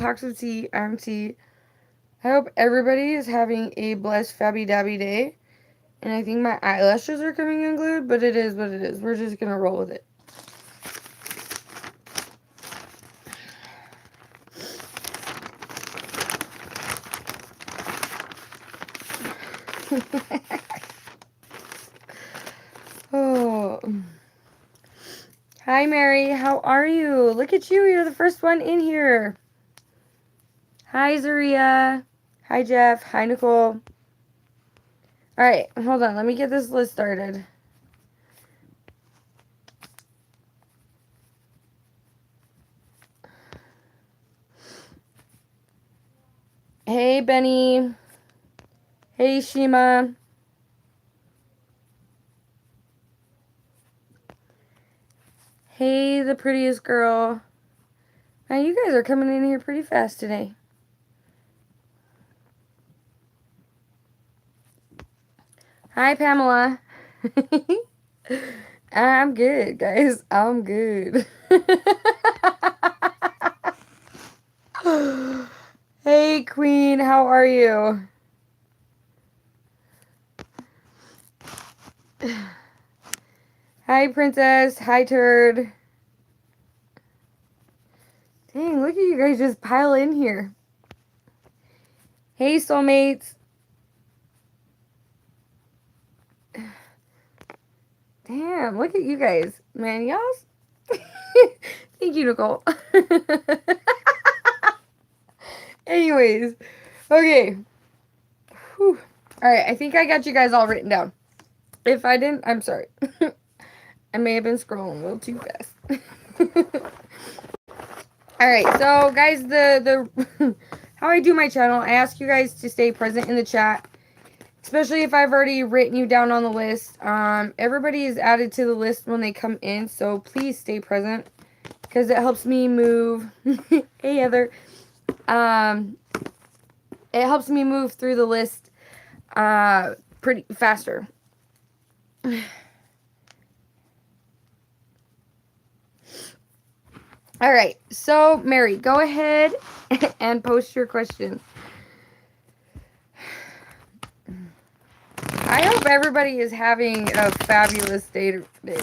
Talks with T. I'm T. I hope everybody is having a blessed Fabby Dabby day. And I think my eyelashes are coming unglued, but it is what it is. We're just gonna roll with it. Oh. Hi, Mary. How are you? Look at you. You're the first one in here. Hi, Zaria. Hi, Jeff. Hi, Nicole. All right. Hold on. Let me get this list started. Hey, Benny. Hey, Shima. Hey, the prettiest girl. Now, you guys are coming in here pretty fast today. Hi, Pamela. I'm good, guys. I'm good. Hey, Queen. How are you? Hi, Princess. Hi, Turd. Dang, look at you guys just pile in here. Hey, soulmates. Damn, look at you guys. Man, y'all. Thank you, Nicole. Anyways, okay. Whew. All right, I think I got you guys all written down. If I didn't, I'm sorry. I may have been scrolling a little too fast. All right, so guys, the how I do my channel, I ask you guys to stay present in the chat, especially if I've already written you down on the list. Everybody is added to the list when they come in, so please stay present because it helps me move. Hey, Heather. It helps me move through the list pretty faster. All right, so Mary, go ahead and post your question. I hope everybody is having a fabulous day today.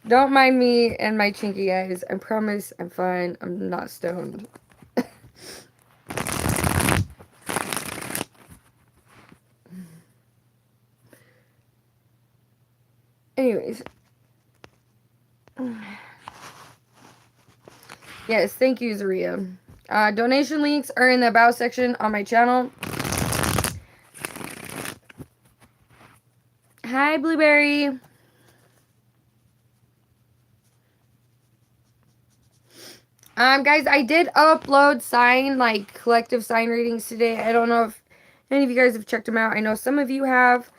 Don't mind me and my chinky eyes. I promise I'm fine. I'm not stoned. Anyways. Yes, thank you, Zaria. Donation links are in the about section on my channel. Hi, Blueberry. Guys, I did upload collective sign readings today. I don't know if any of you guys have checked them out. I know some of you have,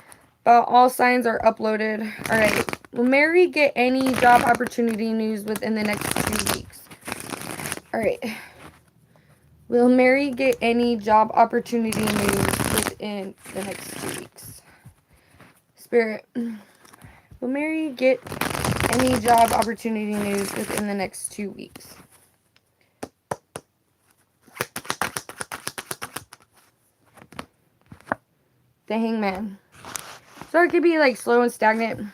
but all signs are uploaded. All right. Will Mary get any job opportunity news within the next 2 weeks? All right. Will Mary get any job opportunity news within the next 2 weeks? Spirit, will Mary get any job opportunity news within the next 2 weeks? The Hangman. So it could be like slow and stagnant.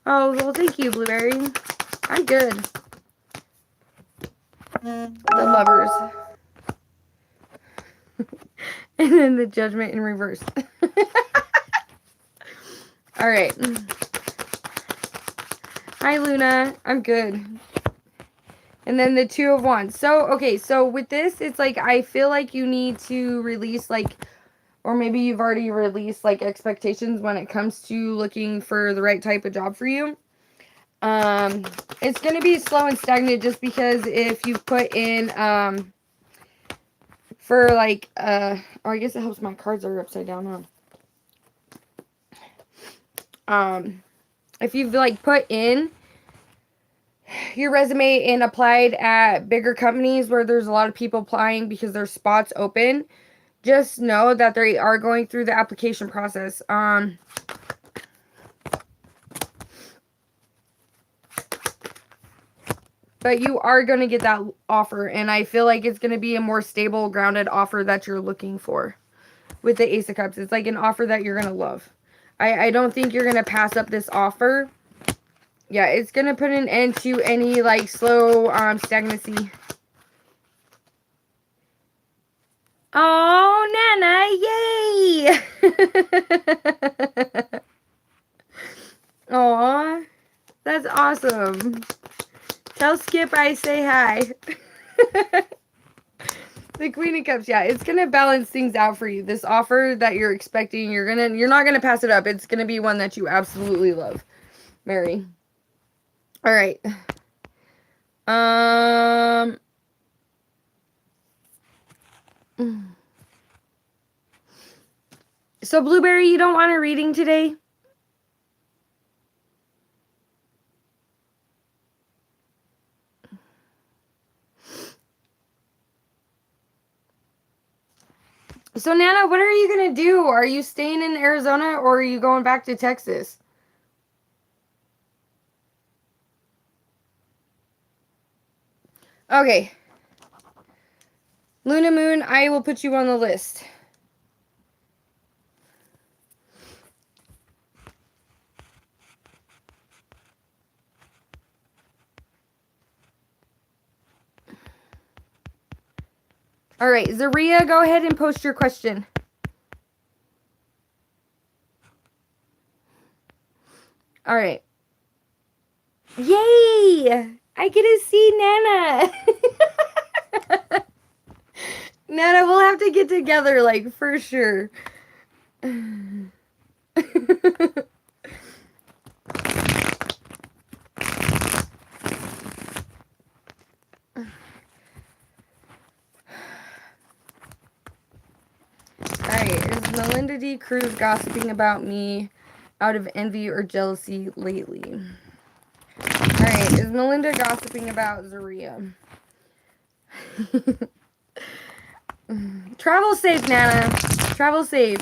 Oh, well, thank you, Blueberry. I'm good. The Lovers. And then the Judgment in reverse. All right. Hi, Luna. I'm good. And then the Two of Wands. So, okay, so with this, it's like I feel like you need to release or maybe you've already released expectations when it comes to looking for the right type of job for you. It's going to be slow and stagnant just because if you put in for oh, I guess it helps my cards are upside down, huh? If you've put in your resume and applied at bigger companies where there's a lot of people applying because there's spots open, just know that they are going through the application process. But you are going to get that offer, and I feel like it's going to be a more stable, grounded offer that you're looking for with the Ace of Cups. It's like an offer that you're going to love. I don't think you're going to pass up this offer. Yeah, it's going to put an end to any, like, slow stagnancy. Oh, Nana, yay! Aw, that's awesome. Tell Skip I say hi. The Queen of Cups, yeah, it's gonna balance things out for you. This offer that you're expecting, you're not gonna pass it up. It's gonna be one that you absolutely love, Mary. All right. So Blueberry, you don't want a reading today? So Nana, what are you gonna do? Are you staying in Arizona or are you going back to Texas? Okay. Luna Moon, I will put you on the list. All right, Zaria, go ahead and post your question. All right. Yay! I get to see Nana. Nana, we'll have to get together, like, for sure. Alright, is Melinda D. Cruz gossiping about me out of envy or jealousy lately? Alright, is Melinda gossiping about Zaria? Travel safe, Nana. Travel safe.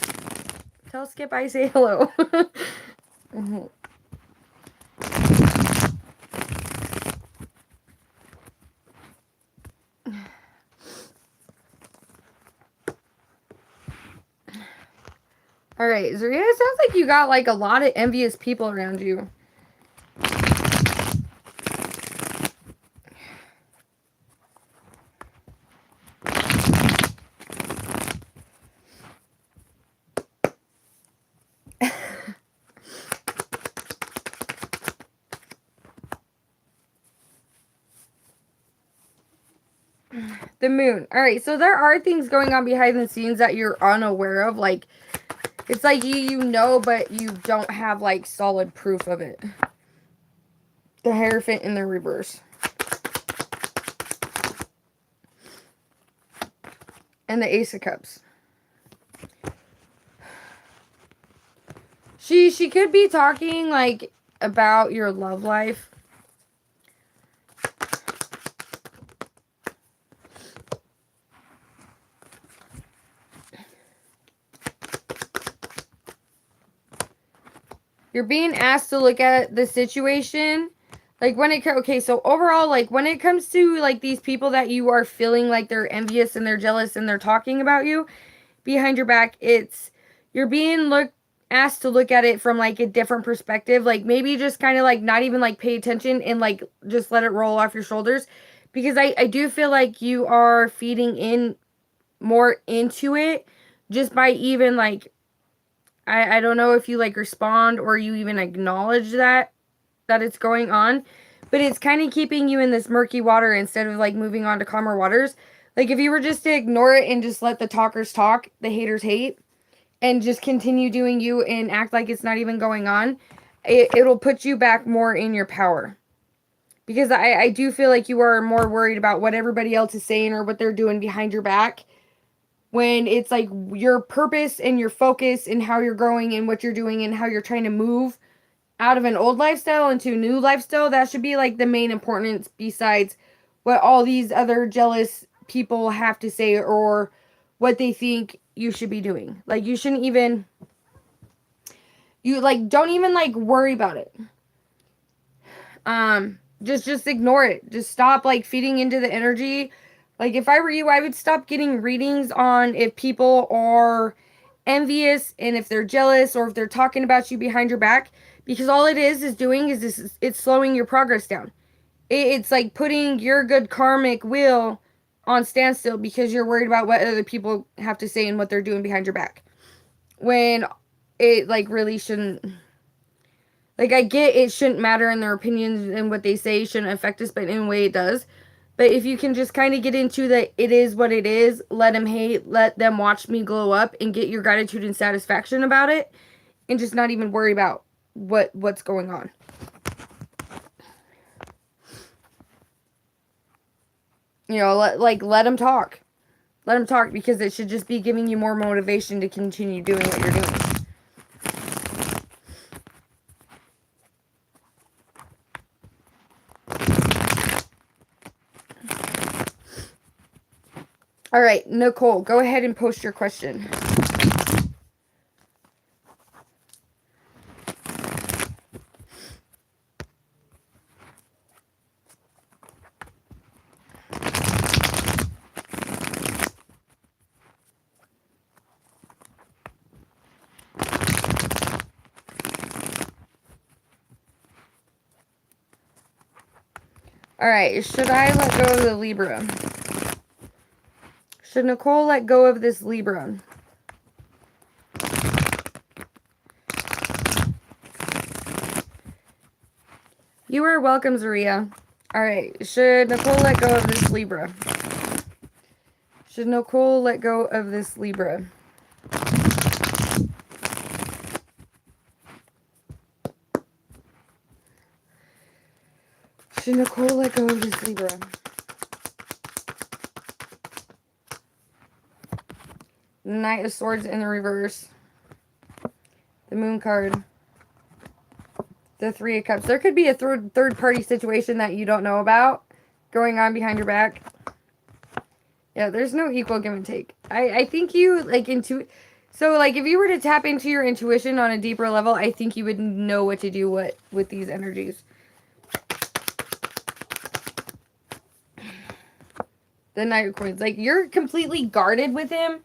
Tell Skip I say hello. Alright, Zaria, it sounds like you got like a lot of envious people around you. The moon. Alright, so there are things going on behind the scenes that you're unaware of. Like, it's like you know, but you don't have, like, solid proof of it. The Hierophant in the reverse. And the Ace of Cups. She could be talking, like, about your love life. You're being asked to look at the situation. Like, when it... Okay, so overall, like, when it comes to, like, these people that you are feeling like they're envious and they're jealous and they're talking about you behind your back, it's... You're being asked to look at it from, like, a different perspective. Like, maybe just kind of, like, not even, like, pay attention and, like, just let it roll off your shoulders. Because I do feel like you are feeding in more into it just by even, like... I don't know if you, like, respond or you even acknowledge that it's going on. But it's kind of keeping you in this murky water instead of, like, moving on to calmer waters. Like, if you were just to ignore it and just let the talkers talk, the haters hate, and just continue doing you and act like it's not even going on, it'll put you back more in your power. Because I do feel like you are more worried about what everybody else is saying or what they're doing behind your back, when it's like your purpose and your focus and how you're growing and what you're doing and how you're trying to move out of an old lifestyle into a new lifestyle. That should be, like, the main importance, besides what all these other jealous people have to say or what they think you should be doing. Like, you shouldn't even... You, like, don't even, like, worry about it. just ignore it. Just stop like feeding into the energy. Like if I were you, I would stop getting readings on if people are envious and if they're jealous or if they're talking about you behind your back, because all it is doing is this, it's slowing your progress down. It's like putting your good karmic wheel on standstill because you're worried about what other people have to say and what they're doing behind your back, when it like really shouldn't. Like, I get it shouldn't matter in their opinions and what they say shouldn't affect us, but in a way it does. But if you can just kind of get into that it is what it is, let them hate, let them watch me glow up, and get your gratitude and satisfaction about it, and just not even worry about what's going on. You know, let them talk. Let them talk, because it should just be giving you more motivation to continue doing what you're doing. All right, Nicole, go ahead and post your question. All right, should I let go of the Libra? Should Nicole let go of this Libra? You are welcome, Zaria. All right, should Nicole let go of this Libra? Should Nicole let go of this Libra? Should Nicole let go of this Libra? Knight of Swords in the reverse. The Moon card. The Three of Cups. There could be a third party situation that you don't know about going on behind your back. Yeah, there's no equal give and take. I think you, like, so, like, if you were to tap into your intuition on a deeper level, I think you would know what to do with these energies. The Knight of Coins. Like, you're completely guarded with him.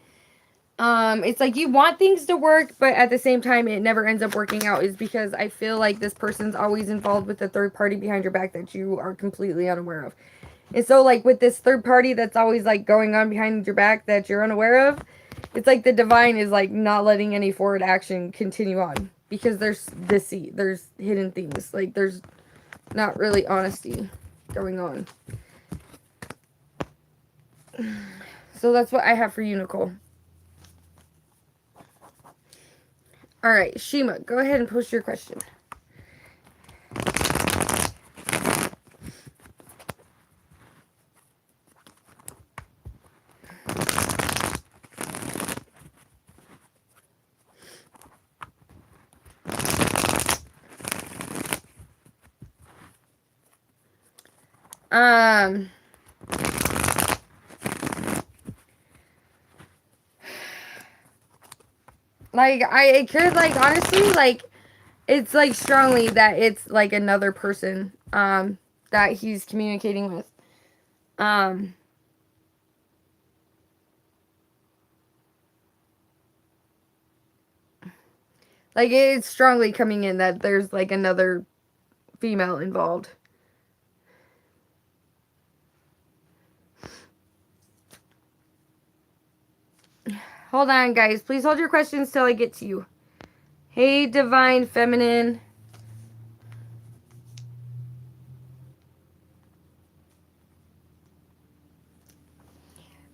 It's like you want things to work, but at the same time, it never ends up working out, is because I feel like this person's always involved with a third party behind your back that you are completely unaware of. And so, like, with this third party that's always, like, going on behind your back that you're unaware of, it's like the divine is, like, not letting any forward action continue on. Because there's deceit. There's hidden things. Like, there's not really honesty going on. So that's what I have for you, Nicole. Alright, Shima, go ahead and post your question. Like, it could, like, honestly, like, it's, like, strongly that it's, like, another person, that he's communicating with. Like, it's strongly coming in that there's, like, another female involved. Hold on, guys. Please hold your questions till I get to you. Hey, Divine Feminine.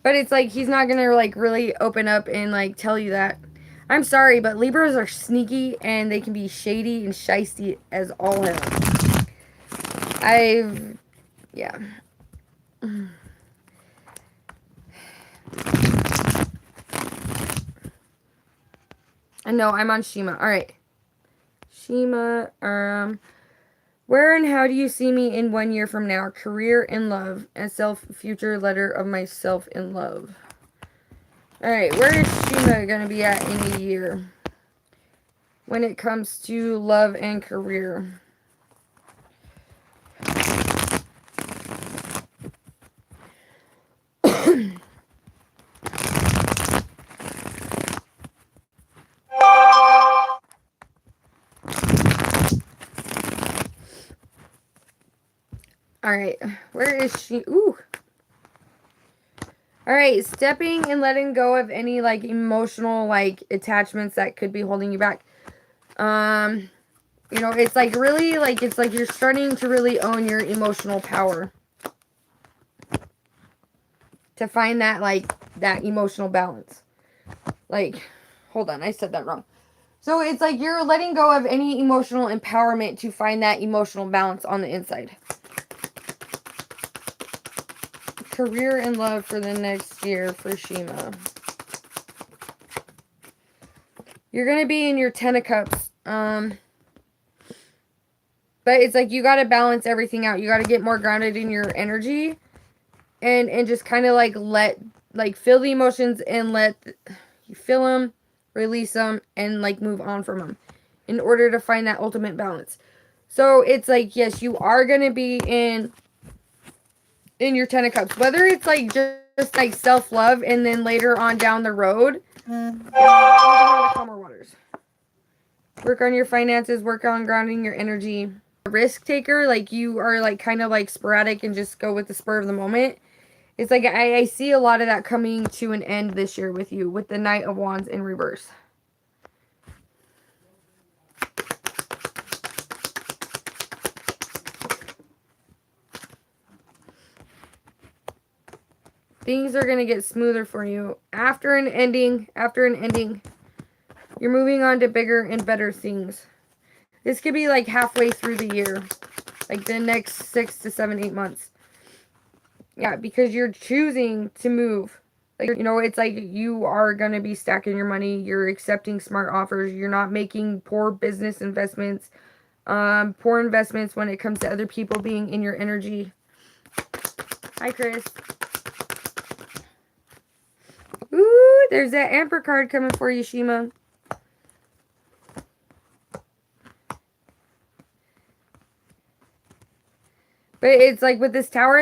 But it's like he's not gonna, like, really open up and, like, tell you that. I'm sorry, but Libras are sneaky and they can be shady and shisty as all hell. Yeah. I know, I'm on Shima. Alright. Shima, where and how do you see me in 1 year from now? Career and love. And future letter of myself in love. Alright, where is Shima gonna be at in a year? When it comes to love and career. All right. Where is she? Ooh. All right. Stepping and letting go of any, like, emotional, like, attachments that could be holding you back. You know, it's like really, like, it's like you're starting to really own your emotional power. To find that, like, that emotional balance. Like, hold on, I said that wrong. So it's like you're letting go of any emotional empowerment to find that emotional balance on the inside. Career and love for the next year for Shima. You're going to be in your 10 of Cups. But it's like you got to balance everything out. You got to get more grounded in your energy. And just kind of like feel the emotions and you feel them, release them, and like move on from them in order to find that ultimate balance. So it's like, yes, you are going to be in your 10 of Cups, whether it's like just like self-love and then later on down the road, calmer waters. Work on your finances, work on grounding your energy. A risk taker, like you are like kind of like sporadic and just go with the spur of the moment. It's like I see a lot of that coming to an end this year with you, with the Knight of Wands in reverse. Things are going to get smoother for you. After an ending, you're moving on to bigger and better things. This could be like halfway through the year, like the next 6 to 7, 8 months. Yeah, because you're choosing to move. Like, you know, it's like you are going to be stacking your money. You're accepting smart offers. You're not making poor business investments. Poor investments when it comes to other people being in your energy. Hi, Chris. Ooh, there's that Emperor card coming for you, Shima. But it's like with this tower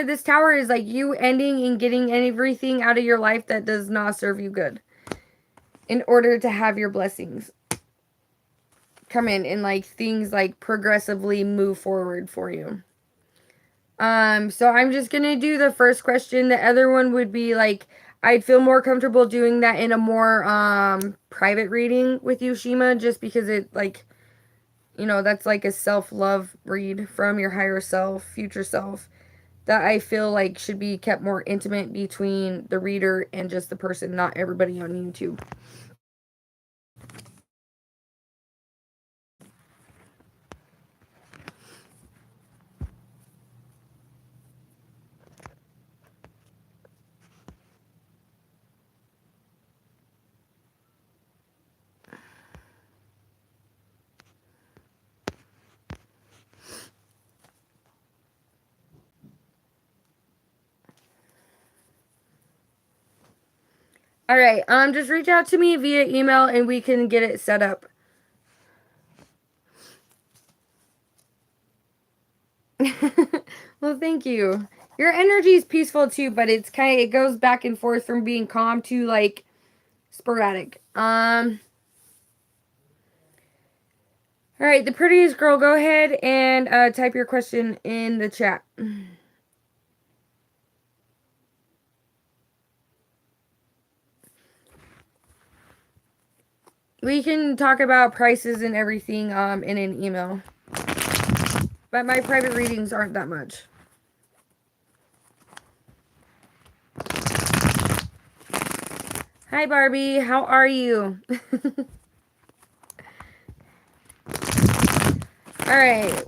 is like you ending and getting everything out of your life that does not serve you good in order to have your blessings come in and like things like progressively move forward for you. So I'm just gonna do the first question. The other one would be like, I'd feel more comfortable doing that in a more private reading with you, Shima, just because it like, you know, that's like a self-love read from your higher self, future self, that I feel like should be kept more intimate between the reader and just the person, not everybody on YouTube. All right, just reach out to me via email and we can get it set up. Well, thank you. Your energy is peaceful too, but it goes back and forth from being calm to like sporadic. All right, the prettiest girl, go ahead and type your question in the chat. We can talk about prices and everything in an email. But my private readings aren't that much. Hi, Barbie. How are you? All right.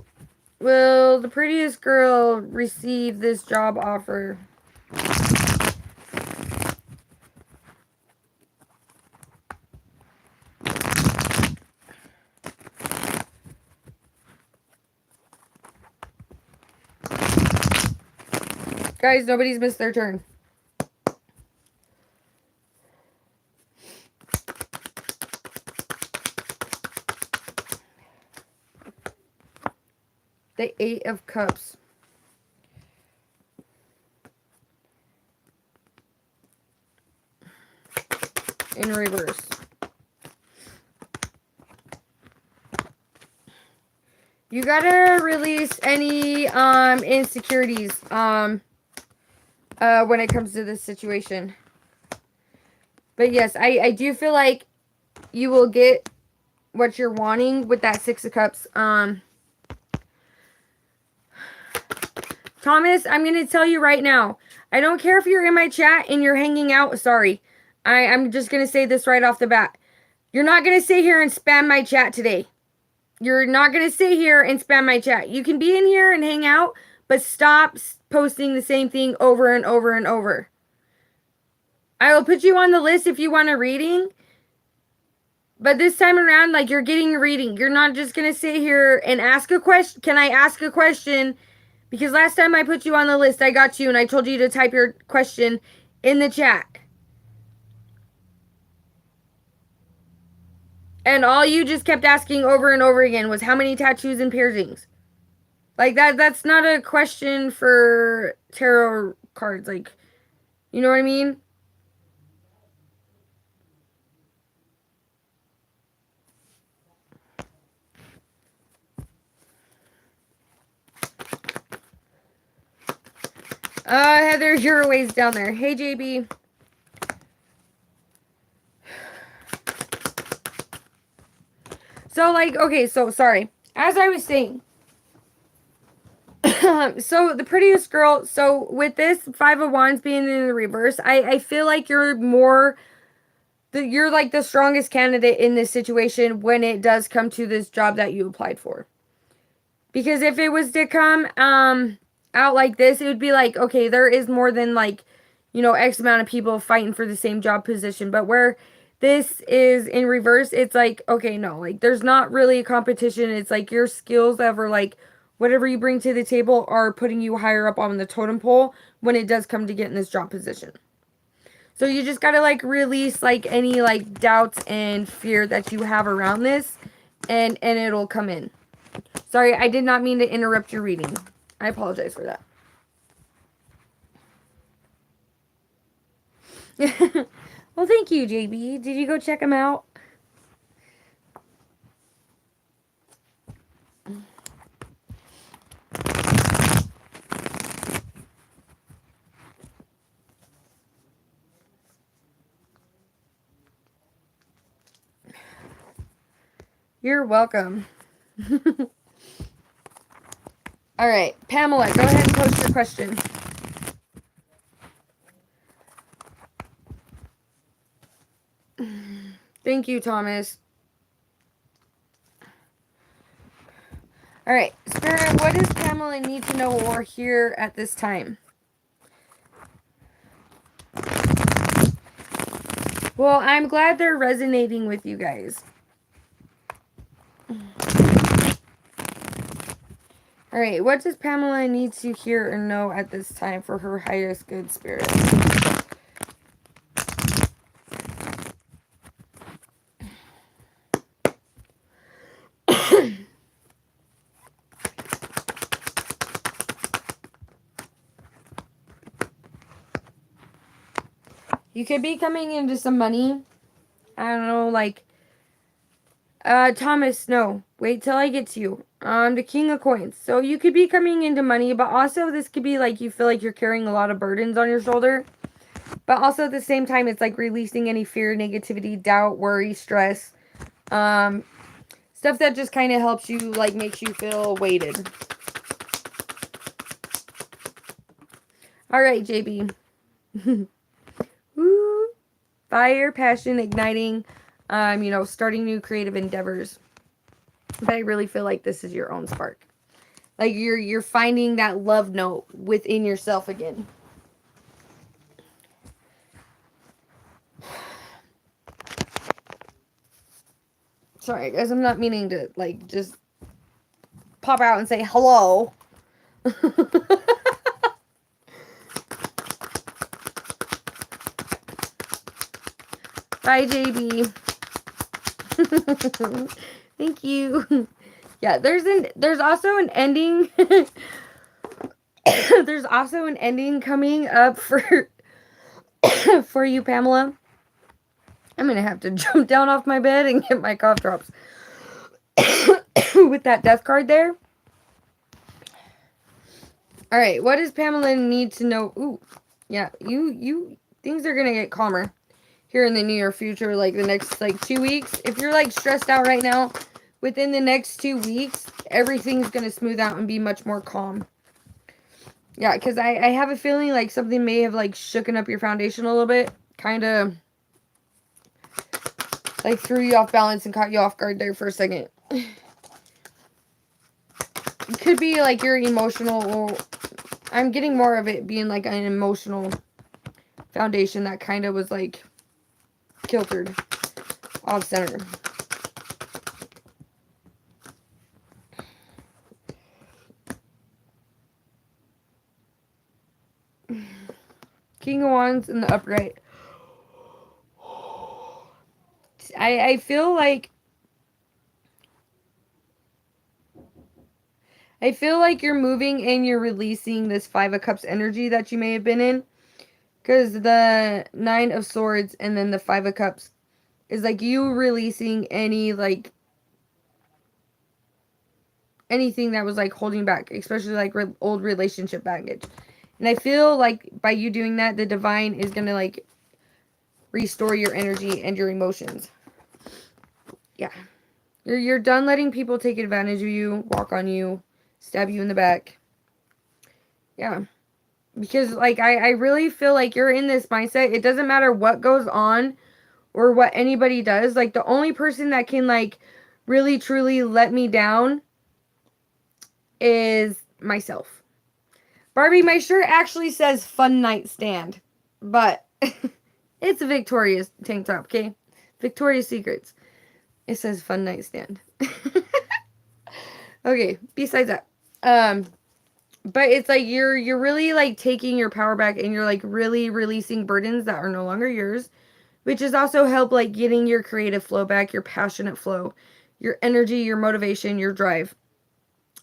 Will the prettiest girl receive this job offer? Guys, nobody's missed their turn. The 8 of Cups. In reverse. You gotta release any insecurities when it comes to this situation. But yes, I do feel like you will get what you're wanting with that Six of Cups. Thomas, I'm going to tell you right now. I don't care if you're in my chat and you're hanging out. Sorry. I'm just going to say this right off the bat. You're not going to sit here and spam my chat today. You're not going to sit here and spam my chat. You can be in here and hang out, but stop posting the same thing over and over and over. I will put you on the list if you want a reading. But this time around, like, you're getting a reading. You're not just going to sit here and ask a question. Can I ask a question? Because last time I put you on the list, I got you and I told you to type your question in the chat. And all you just kept asking over and over again was how many tattoos and piercings. Like, that's not a question for tarot cards. Like, you know what I mean? Heather, you're a ways down there. Hey, JB. So, like, okay, so, sorry. As I was saying, so the prettiest girl, so with this Five of Wands being in the reverse, I feel like you're you're like the strongest candidate in this situation when it does come to this job that you applied for. Because if it was to come out like this, it would be like, okay, there is more than like, you know, X amount of people fighting for the same job position. But where this is in reverse, it's like, okay, no, like there's not really a competition. It's like your skills ever, like whatever you bring to the table are putting you higher up on the totem pole when it does come to get in this job position. So you just got to like release like any like doubts and fear that you have around this and it'll come in. Sorry, I did not mean to interrupt your reading. I apologize for that. Well, thank you, JB. Did you go check them out? You're welcome. All right, Pamela, go ahead and post your question. Thank you, Thomas. All right, Spirit, what does Pamela need to know or hear at this time? Well, I'm glad they're resonating with you guys. All right, what does Pamela need to hear or know at this time for her highest good spirit? You could be coming into some money. I don't know, like, Thomas, no. Wait till I get to you. The King of Coins. So you could be coming into money, but also this could be like you feel like you're carrying a lot of burdens on your shoulder. But also at the same time, it's like releasing any fear, negativity, doubt, worry, stress. Stuff that just kind of helps you, like, makes you feel weighted. All right, JB. Woo. Fire, passion, igniting, you know, starting new creative endeavors. But I really feel like this is your own spark. Like you're finding that love note within yourself again. Sorry, guys, I'm not meaning to, like, just pop out and say hello. Bye, JB. Thank you. Yeah, there's also an ending. There's also an ending coming up for for you, Pamela. I'm gonna have to jump down off my bed and get my cough drops with that death card there. All right, what does Pamela need to know? Ooh, yeah, things are going to get calmer here in the near future, like the next, like, 2 weeks. If you're, like, stressed out right now, within the next 2 weeks, everything's going to smooth out and be much more calm. Yeah, because I have a feeling like something may have, like, shooken up your foundation a little bit. Kind of, like, threw you off balance and caught you off guard there for a second. It could be, like, your emotional, or I'm getting more of it being, like, an emotional foundation that kind of was, like, kiltered off center. King of Wands in the upright. I feel like you're moving and you're releasing this Five of Cups energy that you may have been in. Because the Nine of Swords and then the Five of Cups is like you releasing any, like, anything that was, like, holding back, especially, like, old relationship baggage. And I feel like by you doing that, the divine is going to, like, restore your energy and your emotions. Yeah. You're done letting people take advantage of you, walk on you, stab you in the back. Yeah. Because, like, I really feel like you're in this mindset. It doesn't matter what goes on or what anybody does. Like, the only person that can, like, really, truly let me down is myself. Barbie, my shirt actually says Fun Night Stand. But it's a Victoria's tank top, okay? Victoria's Secrets. It says Fun Night Stand. Okay, besides that. But it's like you're really, like, taking your power back and you're, like, really releasing burdens that are no longer yours, which has also helped, like, getting your creative flow back, your passionate flow, your energy, your motivation, your drive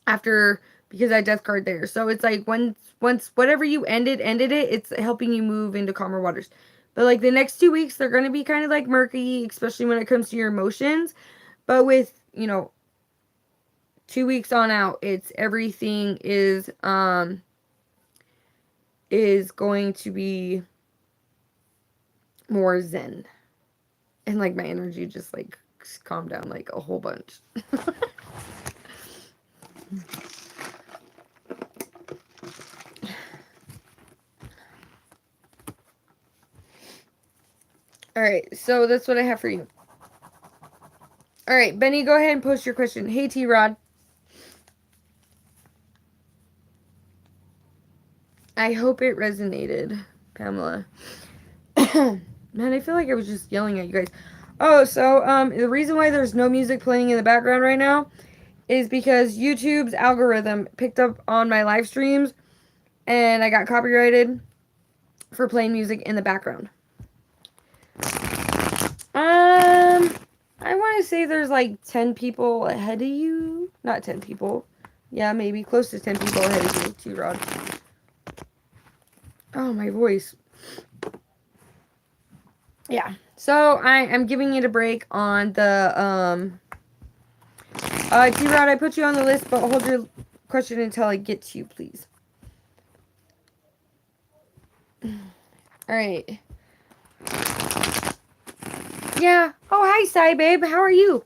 after, because that death card there. So it's like once whatever you ended it, it's helping you move into calmer waters. But, like, the next 2 weeks, they're going to be kind of, like, murky, especially when it comes to your emotions. But with, 2 weeks on out, it's everything is going to be more zen. And, like, my energy just, like, calmed down, like, a whole bunch. Alright, so that's what I have for you. Alright, Benny, go ahead and post your question. Hey, T-Rod. I hope it resonated, Pamela. Man, I feel like I was just yelling at you guys. Oh, so, the reason why there's no music playing in the background right now is because YouTube's algorithm picked up on my live streams and I got copyrighted for playing music in the background. I want to say there's, like, 10 people ahead of you. Not 10 people. Yeah, maybe close to 10 people ahead of you, T-Rod. Oh, my voice. Yeah. So, I'm giving it a break on the, T-Rod, I put you on the list, but hold your question until I get to you, please. Alright. Yeah. Oh, hi, Sai, babe. How are you?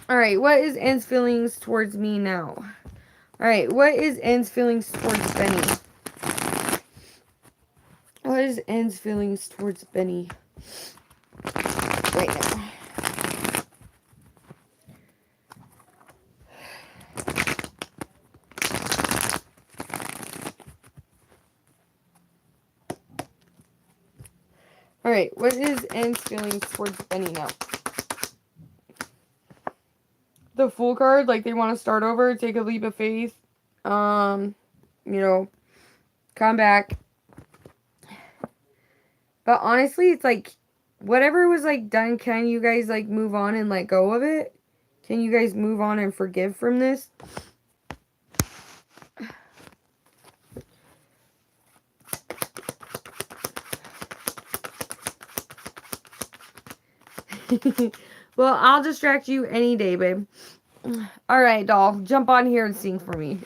Alright, what is N's feelings towards me now? Alright, what is N's feelings towards Benny? What is N's feelings towards Benny right now? Alright, what is N's feelings towards Benny now? The Fool card, like they want to start over, take a leap of faith, come back. But honestly, it's like, whatever was, like, done, can you guys, like, move on and let go of it? Can you guys move on and forgive from this? Well, I'll distract you any day, babe. All right, doll. Jump on here and sing for me.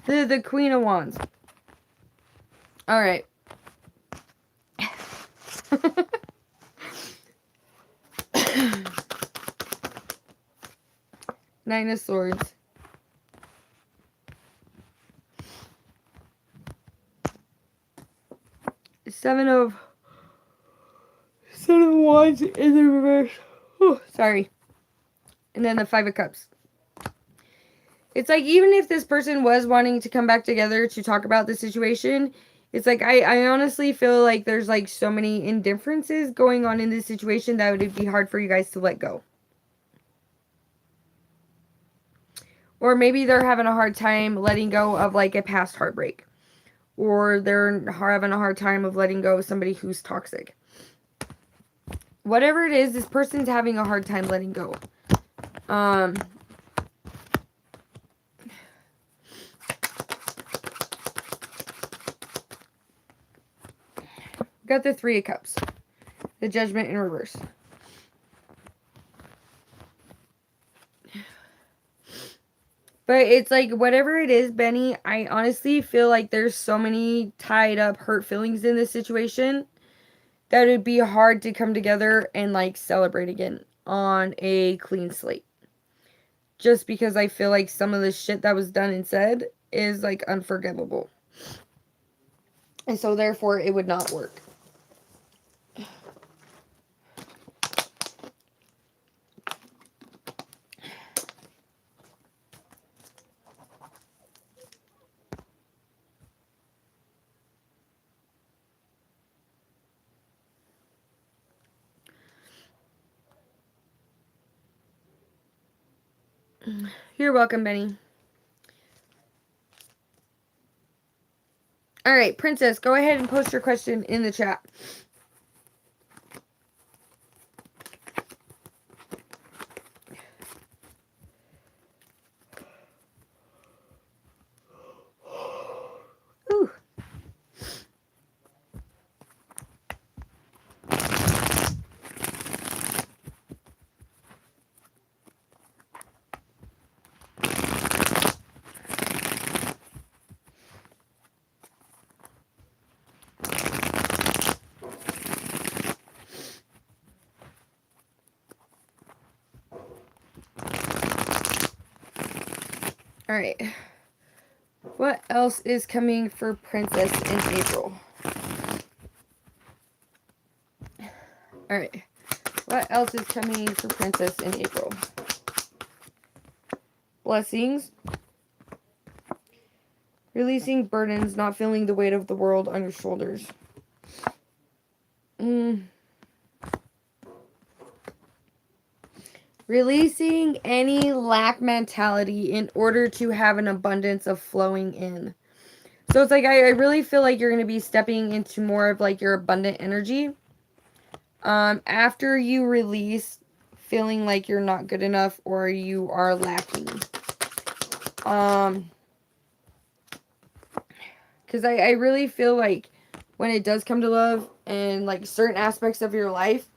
The Queen of Wands. All right. Nine of Swords. Seven of Wands in the reverse. Oh, sorry. And then the Five of Cups. It's like, even if this person was wanting to come back together to talk about the situation, it's like, I honestly feel like there's like so many indifferences going on in this situation that it would be hard for you guys to let go. Or maybe they're having a hard time letting go of like a past heartbreak. Or they're having a hard time of letting go of somebody who's toxic. Whatever it is, this person's having a hard time letting go. Got the Three of Cups. The Judgment in reverse. But it's like, whatever it is, Benny, I honestly feel like there's so many tied up hurt feelings in this situation that it'd be hard to come together and like celebrate again on a clean slate. Just because I feel like some of the shit that was done and said is like unforgivable. And so therefore it would not work. You're welcome, Benny. All right, Princess, go ahead and post your question in the chat. Ooh. All right. What else is coming for Princess in April? All right. What else is coming for Princess in April? Blessings. Releasing burdens, not feeling the weight of the world on your shoulders. Releasing any lack mentality in order to have an abundance of flowing in. So it's like, I really feel like you're going to be stepping into more of like your abundant energy. After you release feeling like you're not good enough or you are lacking. Because I really feel like when it does come to love and like certain aspects of your life,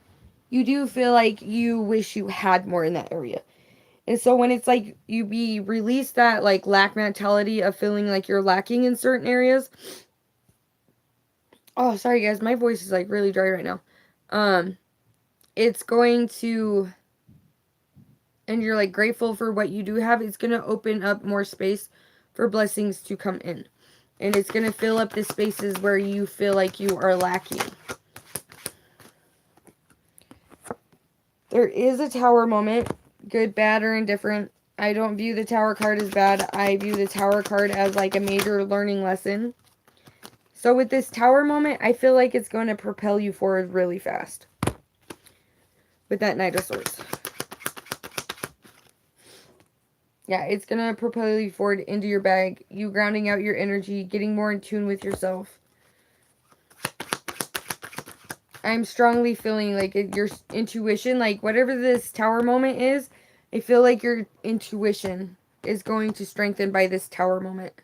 you do feel like you wish you had more in that area. And so when it's like you release that like lack mentality of feeling like you're lacking in certain areas. Oh, sorry guys, my voice is like really dry right now. It's going to, and you're like grateful for what you do have, it's going to open up more space for blessings to come in. And it's going to fill up the spaces where you feel like you are lacking. There is a Tower moment. Good, bad, or indifferent. I don't view the Tower card as bad. I view the Tower card as like a major learning lesson. So with this Tower moment, I feel like it's going to propel you forward really fast. With that Knight of Swords. Yeah, it's going to propel you forward into your bag. You grounding out your energy. Getting more in tune with yourself. I'm strongly feeling like your intuition, like whatever this Tower moment is, I feel like your intuition is going to strengthen by this Tower moment.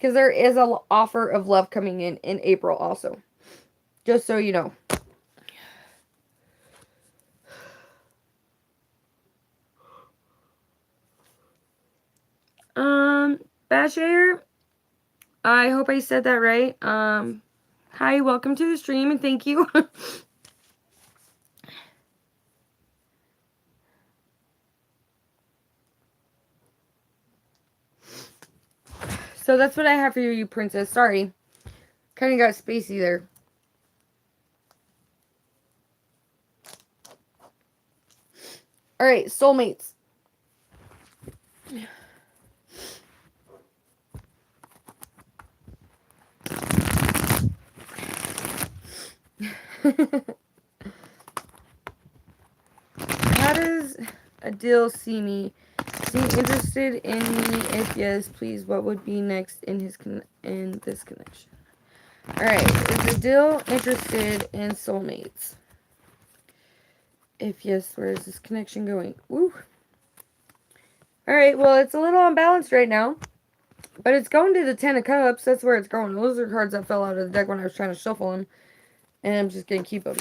Because there is an offer of love coming in April also. Just so you know. Bashir, I hope I said that right. Hi, welcome to the stream, and thank you. So that's what I have for you, princess. Sorry. Kind of got spacey there. Alright, soulmates. How does Adil see me? Is he interested in me? If yes, please, what would be next in this connection? Alright, is Adil interested in soulmates? If yes, where is this connection going? Woo. Alright, well, it's a little unbalanced right now. But it's going to the 10 of Cups. That's where it's going. Those are cards that fell out of the deck when I was trying to shuffle them. And I'm just going to keep them.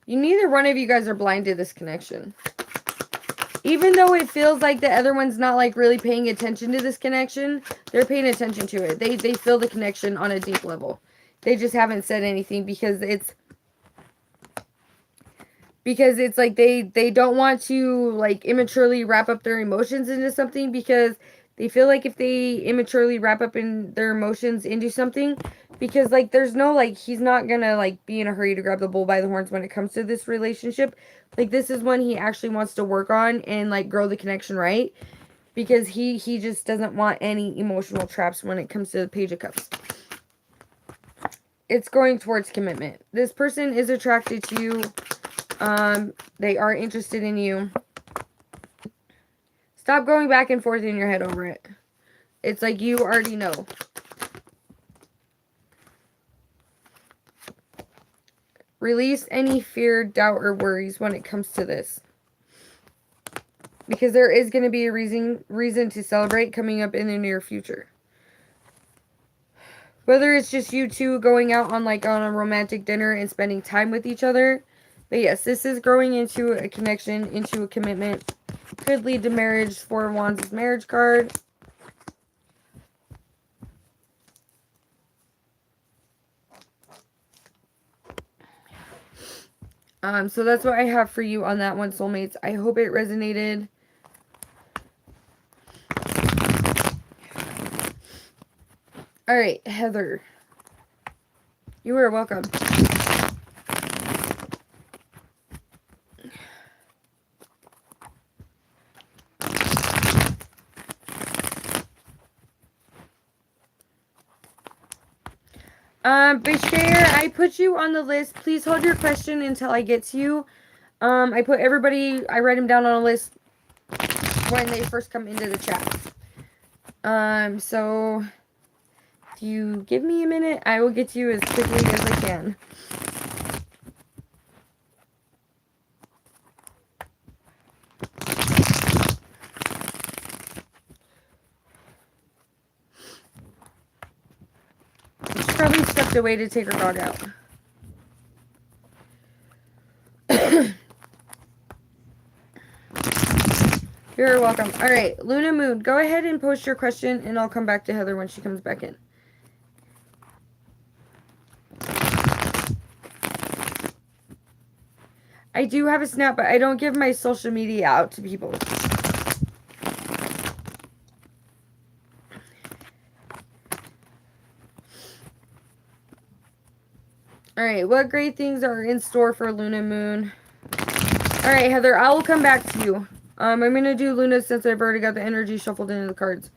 Neither one of you guys are blind to this connection. Even though it feels like the other one's not like really paying attention to this connection, they're paying attention to it. They feel the connection on a deep level. They just haven't said anything because it's like they don't want to like immaturely wrap up their emotions into something, because they feel like if they immaturely wrap up in their emotions into something, because like there's no like, he's not gonna like be in a hurry to grab the bull by the horns when it comes to this relationship. Like this is one he actually wants to work on and like grow the connection, right? Because he just doesn't want any emotional traps when it comes to the Page of Cups. It's going towards commitment. This person is attracted to you. They are interested in you. Stop going back and forth in your head over it. It's like you already know. Release any fear, doubt, or worries when it comes to this. Because there is going to be a reason to celebrate coming up in the near future. Whether it's just you two going out on a romantic dinner and spending time with each other. But yes, this is growing into a connection, into a commitment. Could lead to marriage. Four of Wands is marriage card. So that's what I have for you on that one, soulmates. I hope it resonated. All right, Heather. You are welcome. Bashir, I put you on the list. Please hold your question until I get to you. I put everybody, I write them down on a list when they first come into the chat. So if you give me a minute, I will get to you as quickly as I can. She probably stepped away to take her dog out. You're welcome. All right, Luna Moon, go ahead and post your question, and I'll come back to Heather when she comes back in. I do have a Snap, but I don't give my social media out to people. Alright, what great things are in store for Luna Moon? Alright, Heather, I will come back to you. I'm going to do Luna since I've already got the energy shuffled into the cards.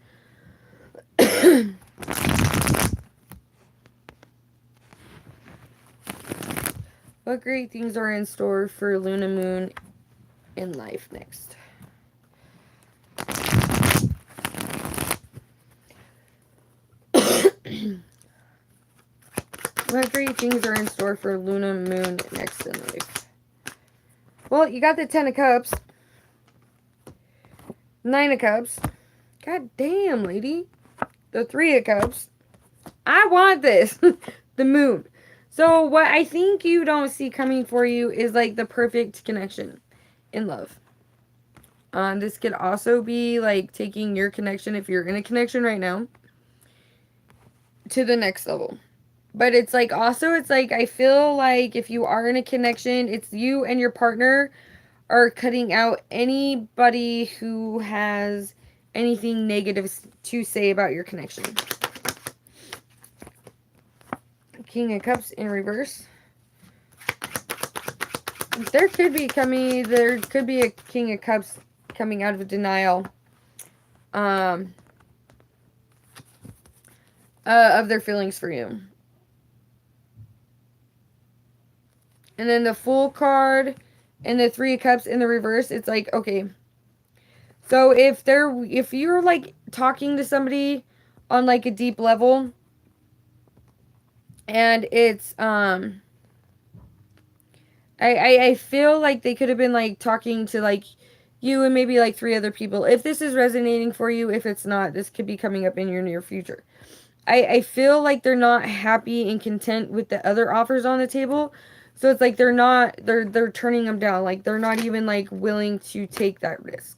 What great things are in store for Luna Moon in life next? What great things are in store for Luna Moon next in life? Well, you got the 10 of Cups. 9 of Cups. God damn, lady. The 3 of Cups. I want this. The Moon. So what I think you don't see coming for you is like the perfect connection in love. This could also be like taking your connection, if you're in a connection right now, to the next level. But it's like also, it's like I feel like if you are in a connection, it's you and your partner are cutting out anybody who has anything negative to say about your connection. King of Cups in reverse. There could be a King of Cups coming out of denial of their feelings for you. And then the Fool card and the 3 of Cups in the reverse, it's like, okay. So if you're like talking to somebody on like a deep level, and it's I feel like they could have been like talking to like you and maybe like 3 other people. If this is resonating for you, if it's not, this could be coming up in your near future. I feel like they're not happy and content with the other offers on the table. So it's like they're turning them down. Like they're not even like willing to take that risk.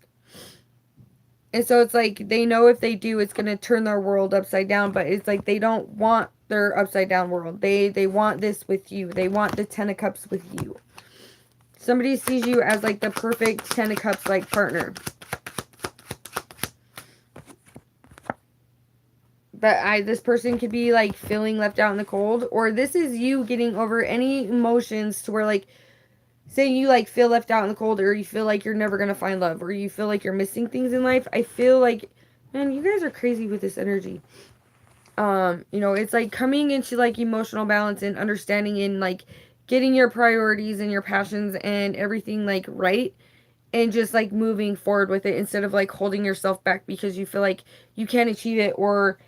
And so it's like they know if they do, it's going to turn their world upside down. But it's like they don't want their upside down world. They want this with you. They want the 10 of Cups with you. Somebody sees you as like the perfect 10 of Cups like partner. But this person could be like feeling left out in the cold. Or this is you getting over any emotions to where like, say you like feel left out in the cold, or you feel like you're never going to find love, or you feel like you're missing things in life. I feel like, man, you guys are crazy with this energy. You know, it's like coming into like emotional balance and understanding and like getting your priorities and your passions and everything like right, and just like moving forward with it instead of like holding yourself back because you feel like you can't achieve it, or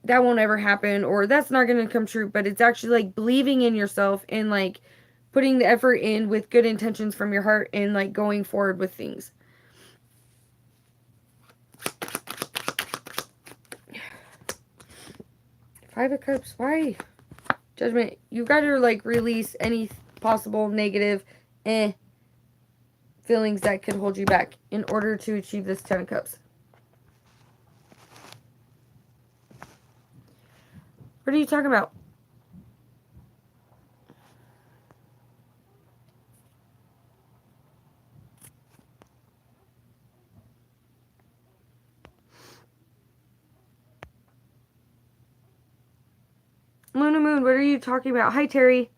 that won't ever happen, or that's not going to come true. But it's actually like believing in yourself and like putting the effort in with good intentions from your heart and like going forward with things. Five of Cups, why? Judgment, you've got to like release any possible negative feelings that could hold you back in order to achieve this 10 of Cups. What are you talking about? Luna Moon, what are you talking about? Hi, Terry.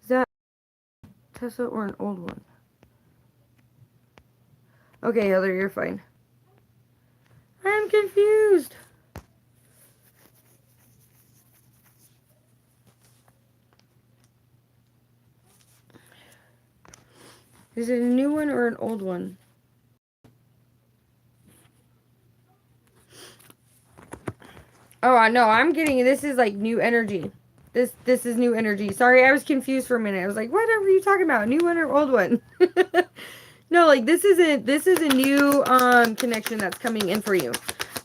Is that Tesla or an old one? Okay, Heather, you're fine. I'm confused. Is it a new one or an old one? Oh, I know. I'm getting, this is like new energy. This is new energy. Sorry, I was confused for a minute. I was like, what are you talking about? New one or old one? No, like this is a new connection that's coming in for you.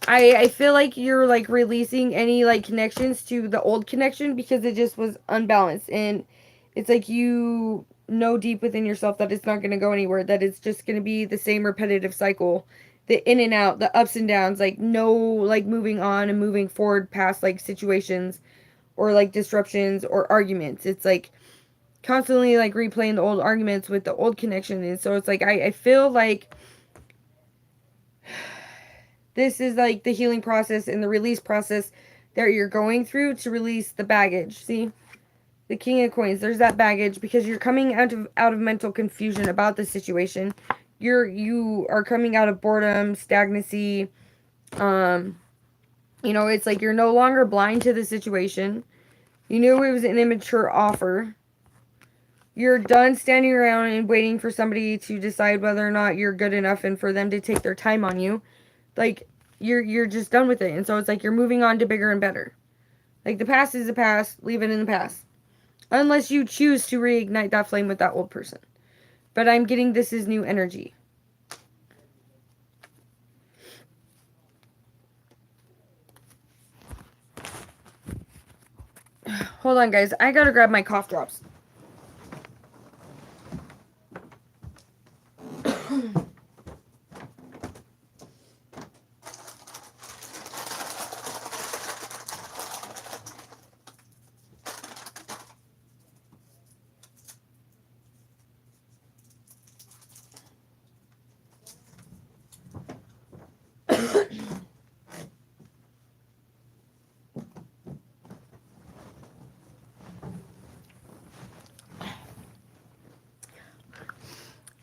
I feel like you're like releasing any like connections to the old connection because it just was unbalanced, and it's like you know deep within yourself that it's not going to go anywhere, that it's just going to be the same repetitive cycle, the in and out, the ups and downs, like no like moving on and moving forward past like situations or like disruptions or arguments. It's like constantly like replaying the old arguments with the old connection. And so it's like I feel like this is like the healing process and the release process that you're going through to release the baggage. See, the King of Coins, there's that baggage because you're coming out of mental confusion about the situation. You are coming out of boredom, stagnancy. You know, it's like you're no longer blind to the situation. You knew it was an immature offer. You're done standing around and waiting for somebody to decide whether or not you're good enough and for them to take their time on you. Like, you're just done with it. And so it's like you're moving on to bigger and better. Like the past is the past, leave it in the past. Unless you choose to reignite that flame with that old person. But I'm getting this is new energy. Hold on, guys. I gotta grab my cough drops.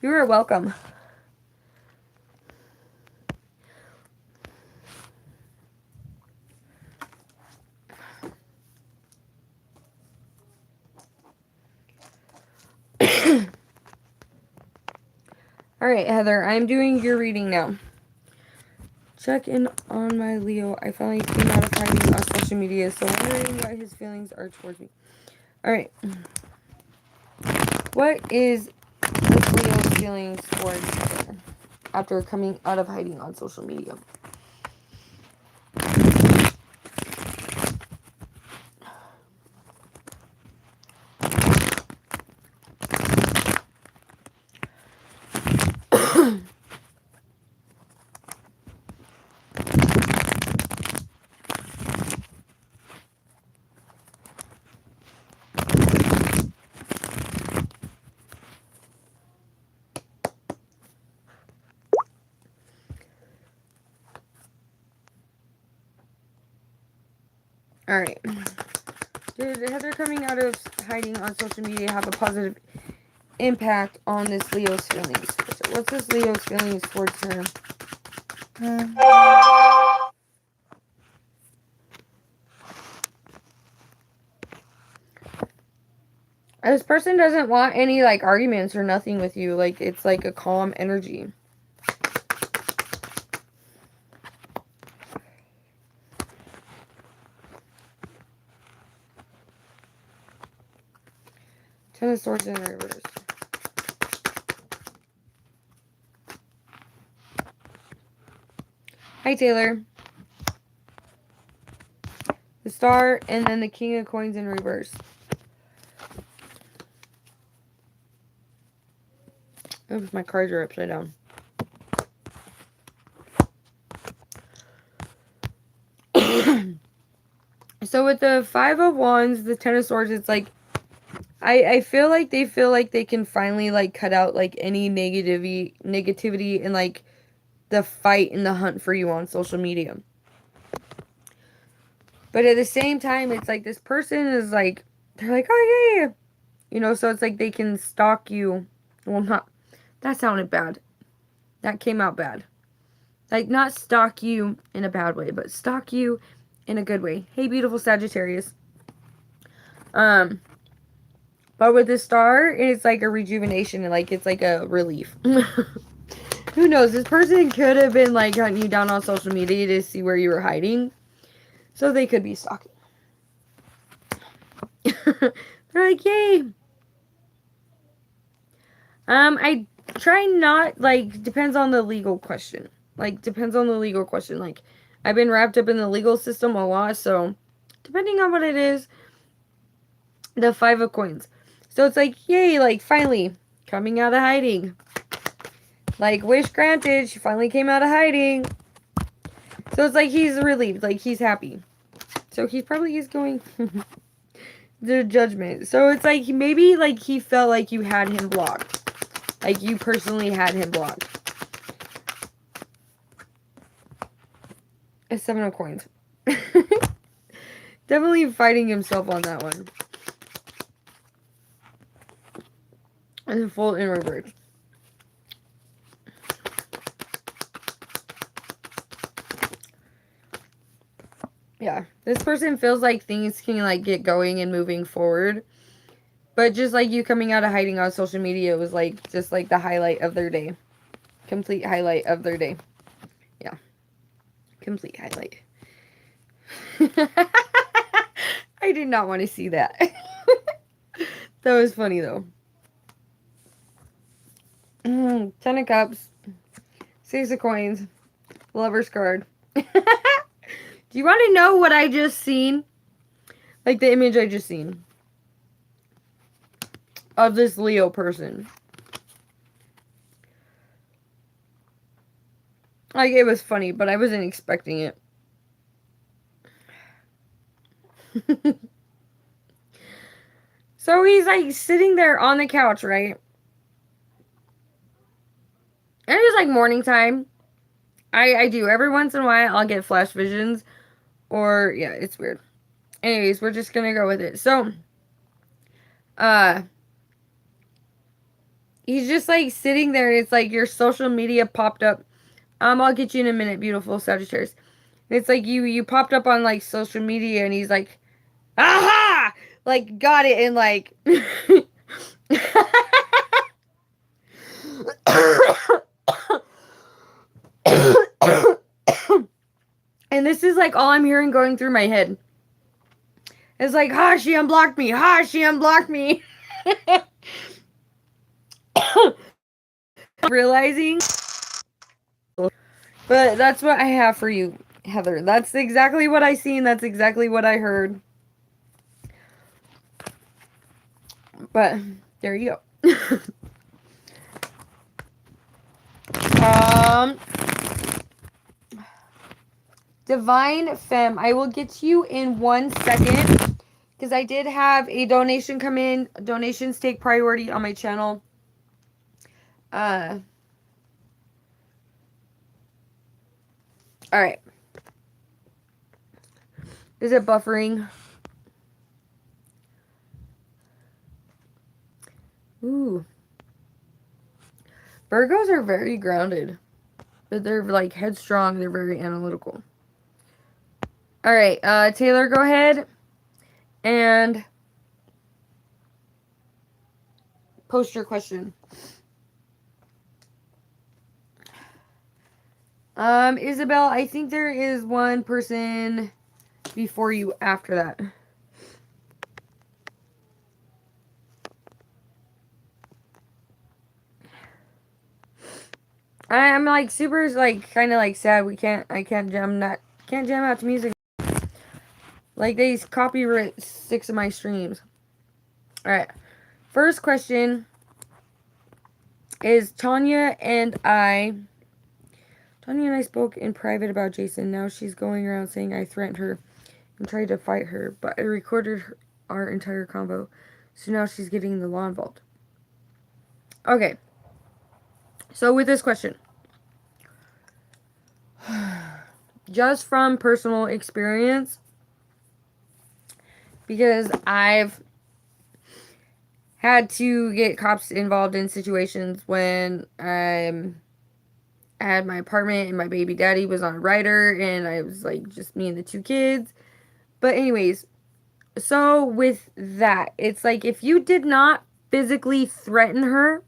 You are welcome. Alright, Heather, I'm doing your reading now. Check in on my Leo. I finally came out of hiding on social media, so wondering what his feelings are towards me. Alright. What is this Leo's feelings towards Heather after coming out of hiding on social media? Alright. Did Heather coming out of hiding on social media have a positive impact on this Leo's feelings? What's this Leo's feelings towards her? This person doesn't want any, like, arguments or nothing with you. Like, it's like a calm energy. Ten of Swords in reverse. Hi, Taylor. The Star, and then the King of Coins in reverse. Oops, my cards are upside down. So with the Five of Wands, the Ten of Swords, it's like, I feel like they can finally, like, cut out, like, any negativity and, like, the fight and the hunt for you on social media. But at the same time, it's like this person is like, they're like, oh, yeah. You know, so it's like they can stalk you. Well, not, that sounded bad. That came out bad. Like, not stalk you in a bad way, but stalk you in a good way. Hey, beautiful Sagittarius. But with the Star, it's like a rejuvenation and, like, it's like a relief. Who knows? This person could have been, like, hunting you down on social media to see where you were hiding. So they could be stalking. They're like, yay. I try not, like, depends on the legal question. Like, depends on the legal question. Like, I've been wrapped up in the legal system a lot, so depending on what it is, the Five of Coins. So it's like, yay, like, finally, coming out of hiding. Like, wish granted, she finally came out of hiding. So it's like he's relieved, like, he's happy. So he's going the Judgment. So it's like, maybe, like, he felt like you had him blocked. Like, you personally had him blocked. A Seven of Coins. Definitely fighting himself on that one. And full in reverse. Yeah. This person feels like things can, like, get going and moving forward. But just, like, you coming out of hiding on social media was, like, just, like, the highlight of their day. Complete highlight of their day. Yeah. Complete highlight. I did not want to see that. That was funny, though. 10 of Cups. 6 of Coins. Lover's card. Do you want to know what I just seen? Like the image I just seen. Of this Leo person. Like, it was funny, but I wasn't expecting it. So he's like sitting there on the couch, right? And it's like morning time. I do. Every once in a while, I'll get flash visions. Or, yeah, it's weird. Anyways, we're just gonna go with it. So, he's just like sitting there. It's like your social media popped up. I'll get you in a minute, beautiful Sagittarius. It's like you popped up on like social media, and he's like, aha! Like, got it, and like. And this is like all I'm hearing going through my head. It's like, ha, she unblocked me. Ha, she unblocked me. Realizing. But that's what I have for you, Heather. That's exactly what I seen. That's exactly what I heard. But there you go. Divine Femme, I will get to you in 1 second because I did have a donation come in. Donations take priority on my channel. All right. Is it buffering? Ooh. Virgos are very grounded. But they're like headstrong. They're very analytical. All right. Taylor, go ahead. And post your question. Isabel, I think there is one person before you after that. I'm like super like kind of like sad I can't jam out to music. Like they copyright 6 of my streams. All right. First question is Tanya and I spoke in private about Jason. Now she's going around saying I threatened her and tried to fight her, but I recorded our entire convo. So now she's getting the law involved. Okay. So with this question, just from personal experience, because I've had to get cops involved in situations when I had my apartment and my baby daddy was on a rider and I was like just me and the 2 kids. But anyways, so with that, it's like if you did not physically threaten her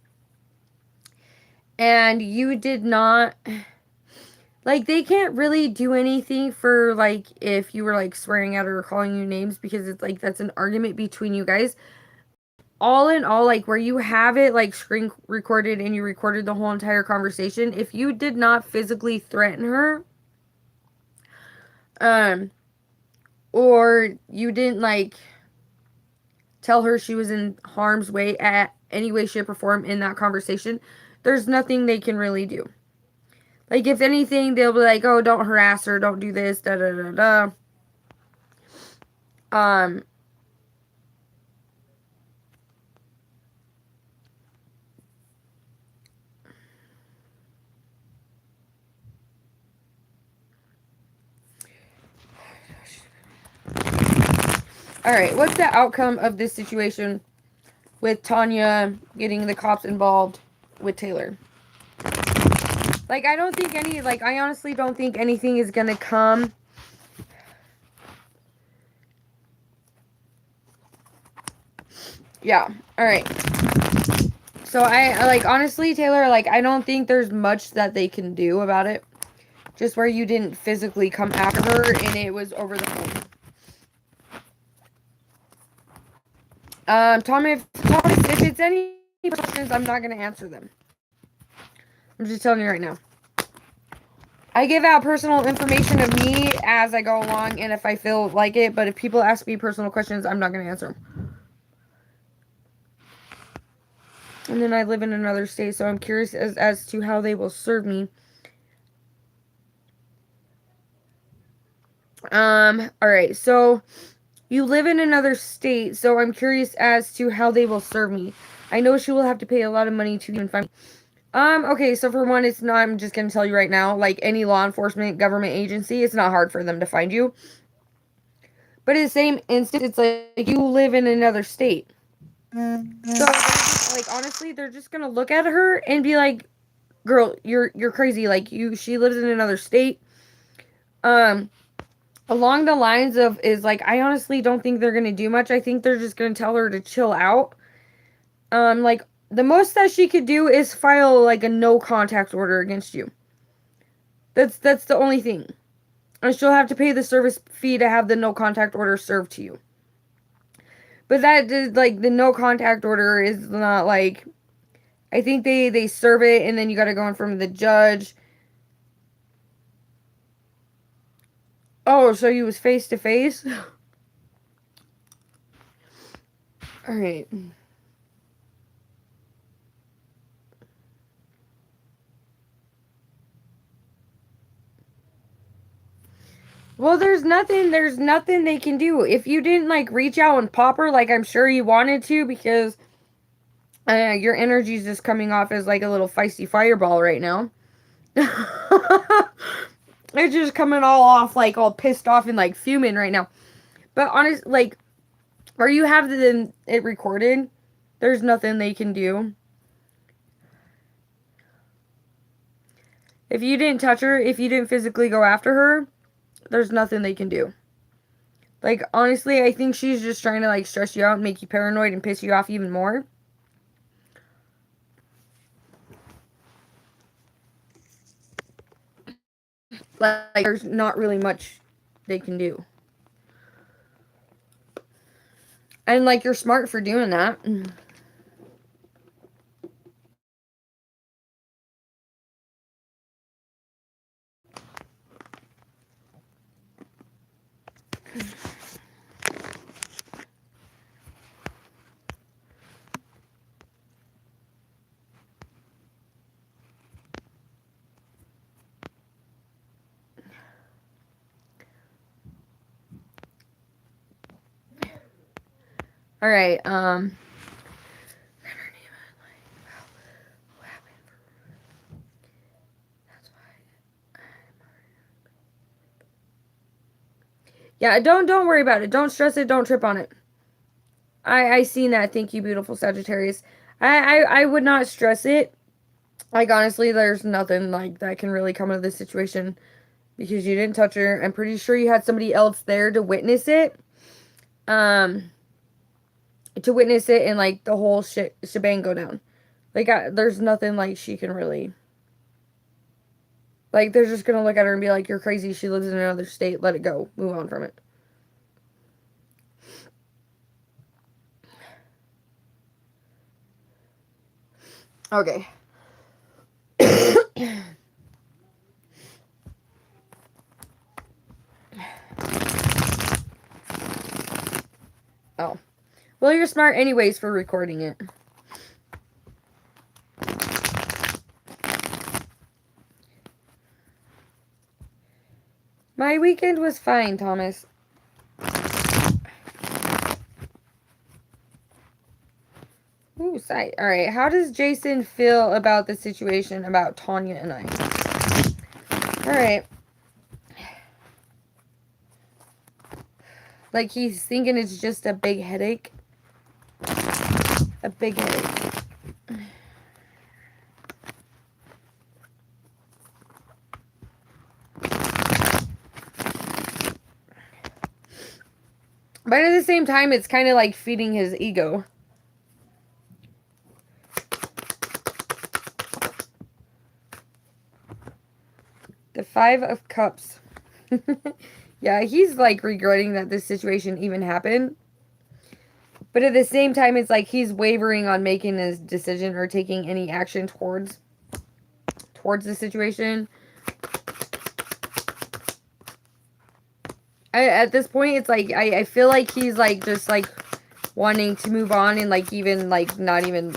and you did not, like, they can't really do anything for, like, if you were, like, swearing at her or calling you names because it's, like, that's an argument between you guys. All in all, like, where you have it, like, screen recorded and you recorded the whole entire conversation, if you did not physically threaten her, or you didn't, like, tell her she was in harm's way at any way, shape, or form in that conversation, there's nothing they can really do. Like, if anything, they'll be like, oh, don't harass her, don't do this, da-da-da-da. Alright, what's the outcome of this situation with Tanya getting the cops involved with Taylor? Like, I don't think I honestly don't think anything is gonna come. Yeah, alright. So, I honestly, Taylor, like, I don't think there's much that they can do about it. just where you didn't physically come after her and it was over the phone. Thomas, if it's any questions, I'm not going to answer them. I'm just telling you right now. I give out personal information of me as I go along and if I feel like it, but if people ask me personal questions, I'm not going to answer them. And then I live in another state, so I'm curious as to how they will serve me. Alright, so you live in another state, so I'm curious as to how they will serve me. I know she will have to pay a lot of money to even find me. Okay, so for one, it's not, I'm just gonna tell you right now, like any law enforcement government agency, it's not hard for them to find you. But in the same instance, it's like you live in another state. So just, like honestly, they're just gonna look at her and be like, "Girl, you're crazy. Like she lives in another state." Along the lines of is like, I honestly don't think they're gonna do much. I think they're just gonna tell her to chill out. Like the most that she could do is file like a no contact order against you. That's the only thing. And she'll have to pay the service fee to have the no contact order served to you. But that is like the no contact order is not like, I think they serve it and then you got to go in front of the judge. Oh, so you was face to face? All right. Well, there's nothing they can do. If you didn't like reach out and pop her like I'm sure you wanted to, because your energy's just coming off as like a little feisty fireball right now. It's just coming all off like all pissed off and like fuming right now. But honest, like, or you have it recorded, there's nothing they can do. If you didn't touch her, if you didn't physically go after her, there's nothing they can do. Like, honestly, I think she's just trying to, like, stress you out and make you paranoid and piss you off even more. Like, there's not really much they can do. And, like, you're smart for doing that. All right, yeah, don't worry about it. Don't stress it. Don't trip on it. I seen that. Thank you, beautiful Sagittarius. I would not stress it. Like, honestly, there's nothing, like, that can really come of this situation because you didn't touch her. I'm pretty sure you had somebody else there to witness it. And, like, the whole shebang go down. Like, there's nothing, like, she can really... Like, they're just gonna look at her and be like, you're crazy. She lives in another state. Let it go. Move on from it. Okay. Oh. Well, you're smart anyways for recording it. My weekend was fine, Thomas. Ooh, sight. All right. How does Jason feel about the situation about Tanya and I? All right. Like, he's thinking it's just a big headache. A big headache. But at the same time, it's kind of like feeding his ego. The Five of Cups. Yeah, he's like regretting that this situation even happened. But at the same time, it's like he's wavering on making his decision or taking any action towards the situation. At this point, it's like I feel like he's like just like wanting to move on and like even like not even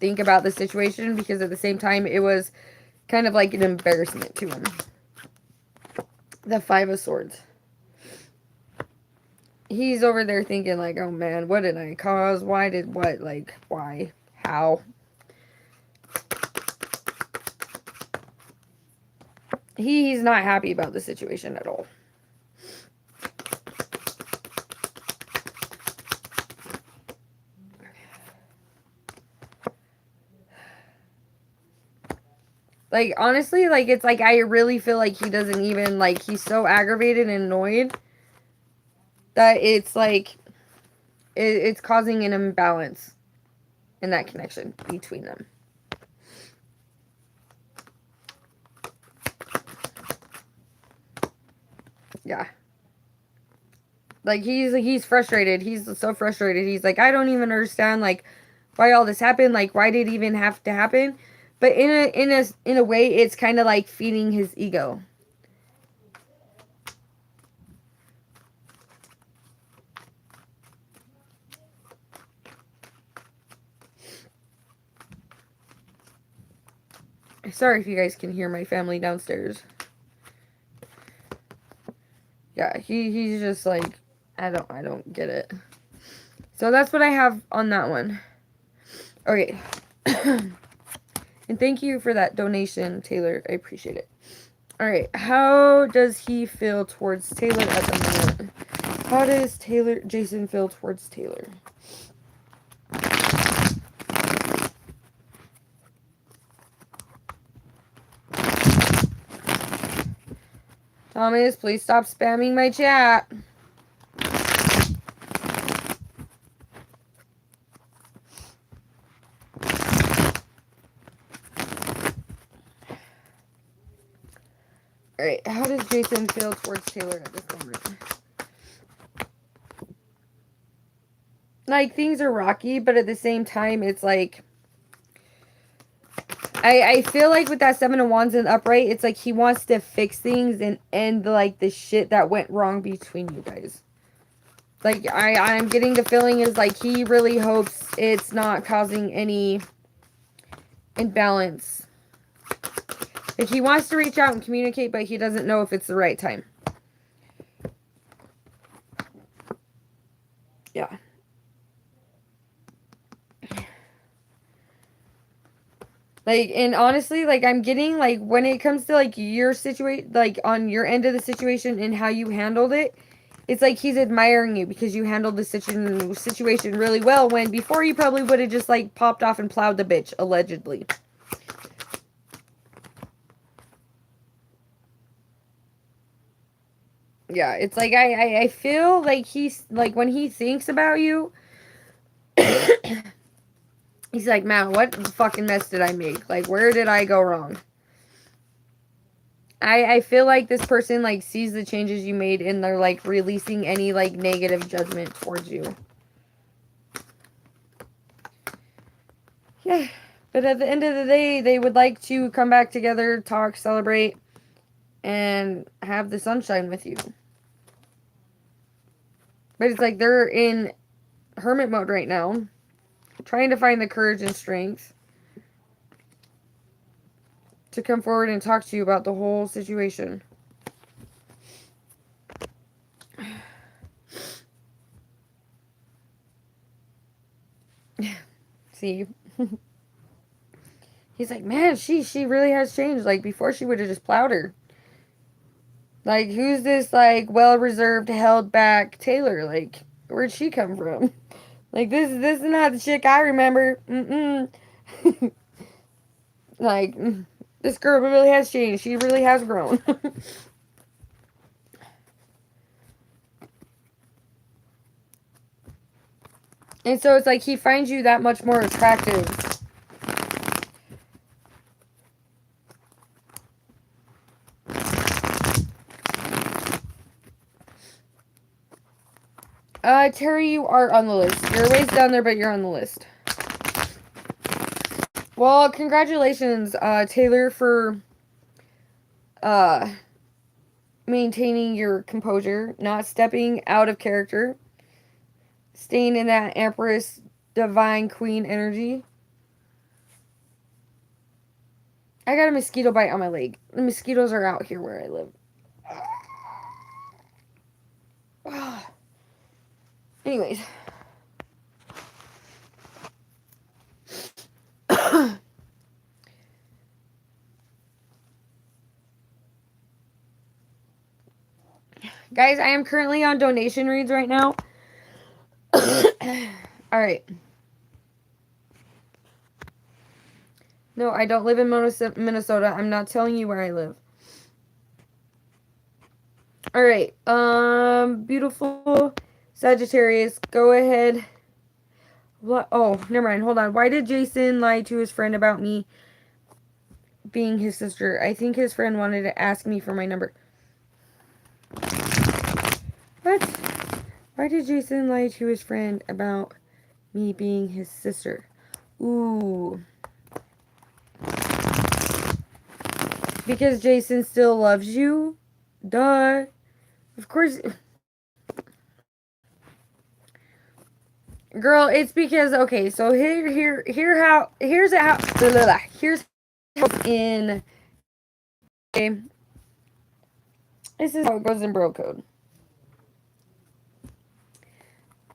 think about the situation, because at the same time it was kind of like an embarrassment to him. The Five of Swords. He's over there thinking like, oh man, what did I cause? Why did what? Like, why? How? He's not happy about the situation at all. Like, honestly, like, it's like, I really feel like he doesn't even, like, he's so aggravated and annoyed that it's like, it's causing an imbalance in that connection between them. Yeah. Like, he's frustrated. He's so frustrated. He's like, I don't even understand, like, why all this happened. Like, why did it even have to happen? But in a way, it's kind of like feeding his ego. Sorry if you guys can hear my family downstairs. Yeah, he's just like, I don't get it. So that's what I have on that one. Okay. And thank you for that donation, Taylor. I appreciate it. All right. How does he feel towards Taylor at the moment? How does Jason feel towards Taylor? Thomas, please stop spamming my chat. Alright, how does Jason feel towards Taylor at this moment? Like, things are rocky, but at the same time, it's like, I feel like with that Seven of Wands and upright, it's like he wants to fix things and end, like, the shit that went wrong between you guys. Like, I'm getting the feeling is, like, he really hopes it's not causing any imbalance. Like, he wants to reach out and communicate, but he doesn't know if it's the right time. Yeah. Like, and honestly, like, I'm getting, like, when it comes to, like, your situation, like, on your end of the situation and how you handled it, it's like he's admiring you because you handled the situation really well, when before you probably would have just, like, popped off and plowed the bitch, allegedly. Yeah, it's like, I feel like he's, like, when he thinks about you, he's like, man, what fucking mess did I make? Like, where did I go wrong? I feel like this person, like, sees the changes you made and they're, like, releasing any, like, negative judgment towards you. Yeah. But at the end of the day, they would like to come back together, talk, celebrate, and have the sunshine with you. But it's like they're in hermit mode right now, trying to find the courage and strength to come forward and talk to you about the whole situation. See? He's like, man, she really has changed. Like, before she would have just plowed her. Like, who's this, like, well-reserved, held-back Taylor? Like, where'd she come from? Like, this is not the chick I remember. Like, this girl really has changed. She really has grown. And so it's like he finds you that much more attractive. Terry, you are on the list. You're ways down there, but you're on the list. Well, congratulations, Taylor, for maintaining your composure, not stepping out of character, staying in that Empress Divine Queen energy. I got a mosquito bite on my leg. The mosquitoes are out here where I live. Anyways. Guys, I am currently on donation reads right now. Alright. No, I don't live in Minnesota. I'm not telling you where I live. Alright. Beautiful Sagittarius, go ahead. What? Oh, never mind. Hold on. Why did Jason lie to his friend about me being his sister? I think his friend wanted to ask me for my number. What? Why did Jason lie to his friend about me being his sister? Ooh. Because Jason still loves you? Duh. Of course. Girl, it's because, okay, so here's how in, okay, this is how it goes in bro code.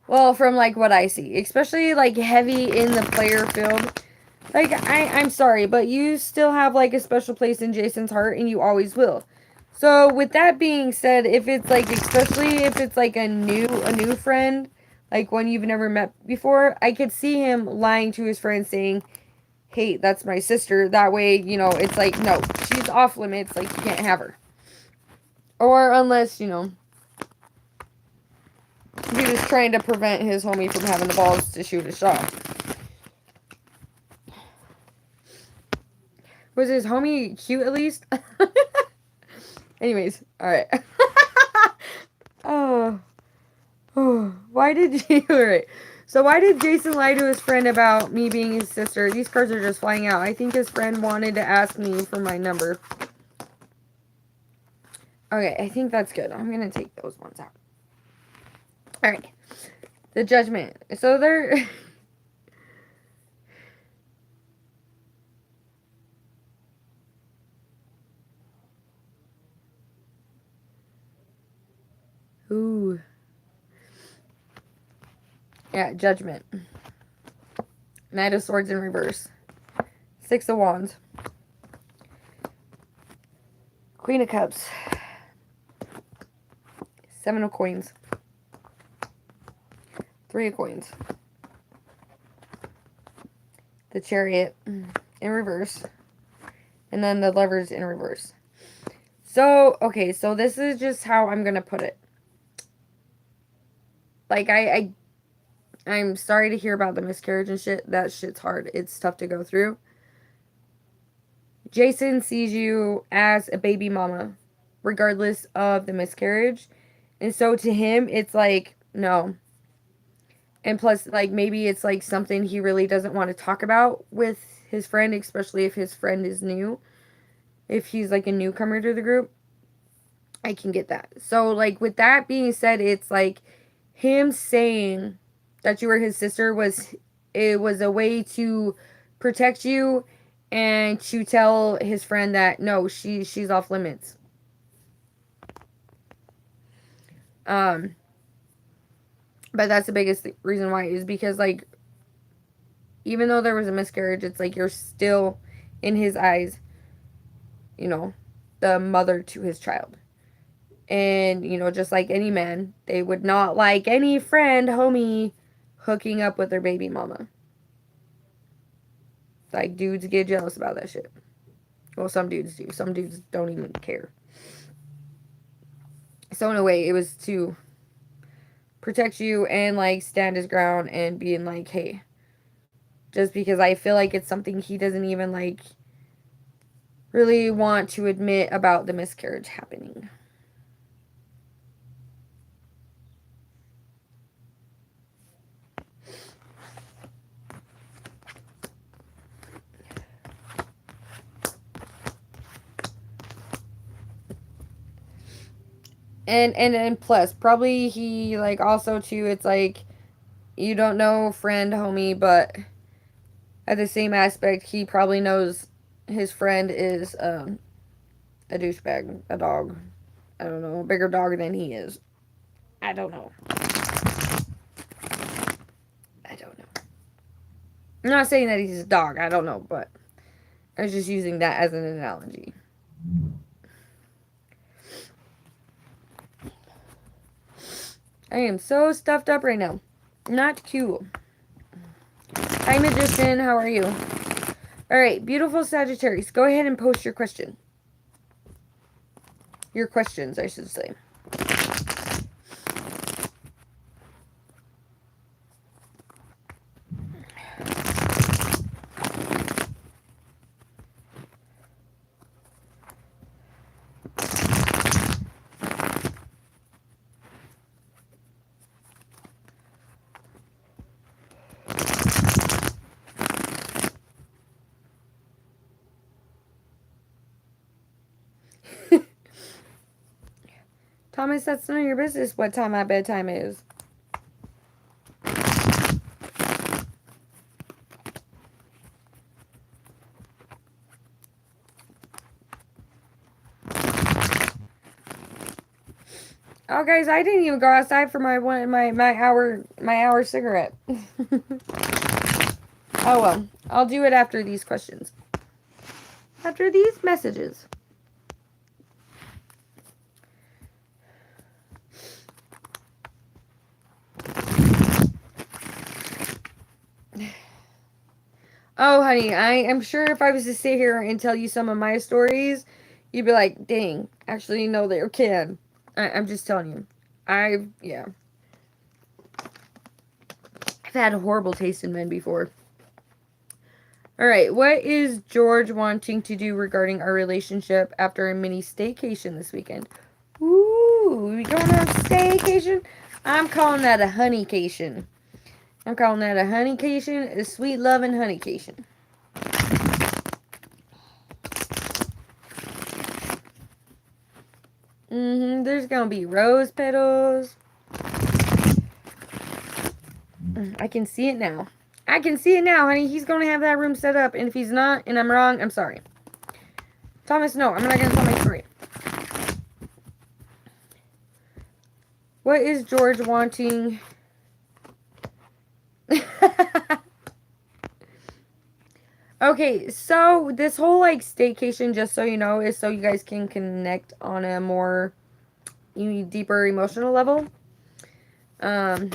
Well, from, like, what I see, especially, like, heavy in the player field, like, I'm sorry, but you still have, like, a special place in Jason's heart, and you always will. So, with that being said, if it's, like, especially if it's, like, a new friend, like, one you've never met before, I could see him lying to his friend saying, hey, that's my sister. That way, you know, it's like, no, she's off limits, like, you can't have her. Or unless, you know, he was trying to prevent his homie from having the balls to shoot a shot. Was his homie cute at least? Anyways, alright. Oh, why did you... Alright. So why did Jason lie to his friend about me being his sister? These cards are just flying out. I think his friend wanted to ask me for my number. Okay, I think that's good. I'm going to take those ones out. Alright. The Judgment. So they're... Ooh. Yeah, Judgment. Knight of Swords in reverse. Six of Wands. Queen of Cups. Seven of Coins. Three of Coins. The Chariot in reverse. And then the Lovers in reverse. So, okay, so this is just how I'm going to put it. Like, I'm sorry to hear about the miscarriage and shit. That shit's hard. It's tough to go through. Jason sees you as a baby mama, regardless of the miscarriage. And so to him, it's like, no. And plus, like, maybe it's like something he really doesn't want to talk about with his friend, especially if his friend is new. If he's like a newcomer to the group, I can get that. So, like, with that being said, it's like him saying that you were his sister was a way to protect you and to tell his friend that no, she's off limits. But that's the biggest reason why is because, like, even though there was a miscarriage, it's like you're still in his eyes, you know, the mother to his child. And, you know, just like any man, they would not like any friend, homie, hooking up with their baby mama. Like, dudes get jealous about that shit. Well, some dudes do. Some dudes don't even care. So, in a way, it was to protect you and, like, stand his ground and being like, hey, just because I feel like it's something he doesn't even, like, really want to admit about the miscarriage happening. And plus, probably he, like, also, too, it's like, you don't know friend, homie, but at the same aspect, he probably knows his friend is, a douchebag, a dog. I don't know, a bigger dog than he is. I don't know. I don't know. I'm not saying that he's a dog. I don't know, but I was just using that as an analogy. I am so stuffed up right now. Not cool. Hi, Magician. How are you? Alright, beautiful Sagittarius. Go ahead and post your question. Your questions, I should say. Thomas, that's none of your business what time my bedtime is. Oh, guys, I didn't even go outside for my hour cigarette. Oh well, I'll do it after these questions. After these messages. Oh, honey, I am sure if I was to sit here and tell you some of my stories, you'd be like, dang, actually, no, they're kid. I'm just telling you. Yeah. I've had a horrible taste in men before. Alright, what is George wanting to do regarding our relationship after a mini staycation this weekend? Ooh, we going on staycation? I'm calling that a honeycation. I'm calling that a honeycation, a sweet loving honeycation. There's gonna be rose petals. I can see it now. I can see it now, honey. He's gonna have that room set up, and if he's not, and I'm wrong, I'm sorry. Thomas, no, I'm not gonna tell my story. What is George wanting? Okay, so this whole, like, staycation, just so you know, is so you guys can connect on a more deeper emotional level. Because